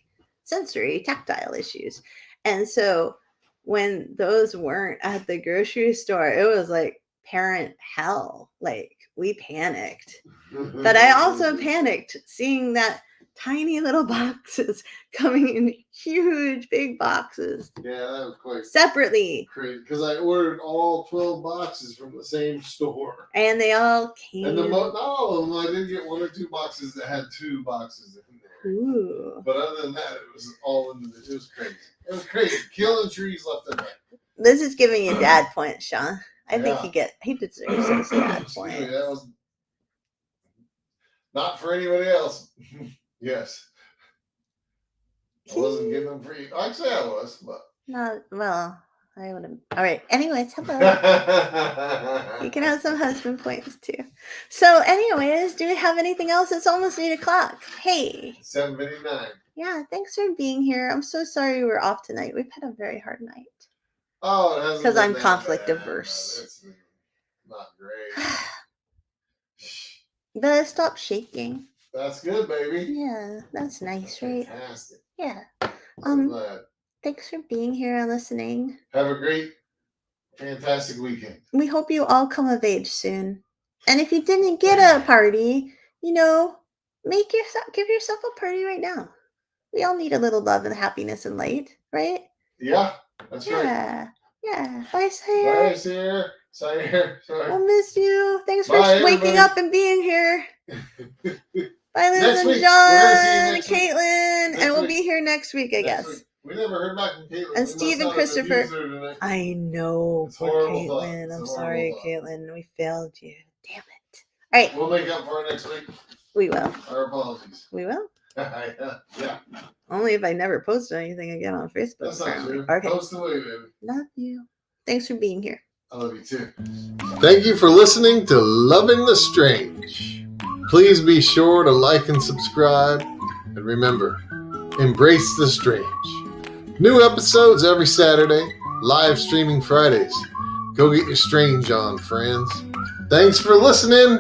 A: sensory, tactile issues. And so when those weren't at the grocery store, it was like parent hell. Like, we panicked. But I also panicked seeing that tiny little boxes coming in huge big boxes
B: Yeah, that was quite
A: separately.
B: crazy because I ordered all 12 boxes from the same store.
A: And they all came.
B: And not all of them, I did get 1 or 2 boxes that had 2 boxes in there.
A: Ooh.
B: But other than that, it was all in the. It was crazy. It was crazy. Killing trees left and right.
A: This is giving you dad points, Sean. I think
B: Yeah.
A: he deserves those dad
B: Excuse me,
A: points.
B: that was not for anybody else. Yes. I wasn't getting them free. Actually, I was, but.
A: Not well. I would have. All right. Anyways, hello. You can have some husband points too. So, anyways, do we have anything else? It's almost 8:00. Hey.
B: 7:59.
A: Yeah. Thanks for being here. I'm so sorry we're off tonight. We've had a very hard night.
B: Oh, it hasn't
A: 'Cause
B: been
A: I'm
B: that
A: conflict
B: bad.
A: averse.
B: It's not great.
A: But stop shaking.
B: That's good, baby.
A: Yeah, that's nice, right?
B: Fantastic.
A: Yeah.
B: I'm glad.
A: Thanks for being here and listening.
B: Have a great, fantastic weekend.
A: We hope you all come of age soon. And if you didn't get a party, give yourself a party right now. We all need a little love and happiness and light, right?
B: Yeah, that's right.
A: Yeah. Bye, Sire.
B: Bye, Sire. Sire. Sorry.
A: We'll miss you. Thanks for
B: Bye,
A: waking
B: everybody.
A: up and being here. Bye, Liz
B: Next
A: and
B: week.
A: John
B: We're gonna see you
A: and
B: next week.
A: Caitlin.
B: Next
A: And we'll
B: week.
A: be here next week, I guess.
B: Next week. We never heard back from Caitlin.
A: And
B: We
A: Steve
B: must
A: and
B: not have
A: Christopher.
B: abused her tonight.
A: I know,
B: It's
A: poor
B: horrible thought.
A: Caitlin.
B: It's a
A: I'm
B: horrible
A: sorry,
B: thought.
A: Caitlin. We failed you. Damn it. All right,
B: We'll make up for it next week.
A: we will.
B: Our apologies.
A: We will.
B: Yeah,
A: Only if I never post anything again on Facebook.
B: that's not
A: apparently.
B: true.
A: Okay.
B: Post away, baby.
A: Love you. Thanks for being here.
B: I love you too. Thank you for listening to Loving the Strange. Please be sure to like and subscribe. And remember, embrace the strange. New episodes every Saturday, live streaming Fridays. Go get your strange on, friends. Thanks for listening.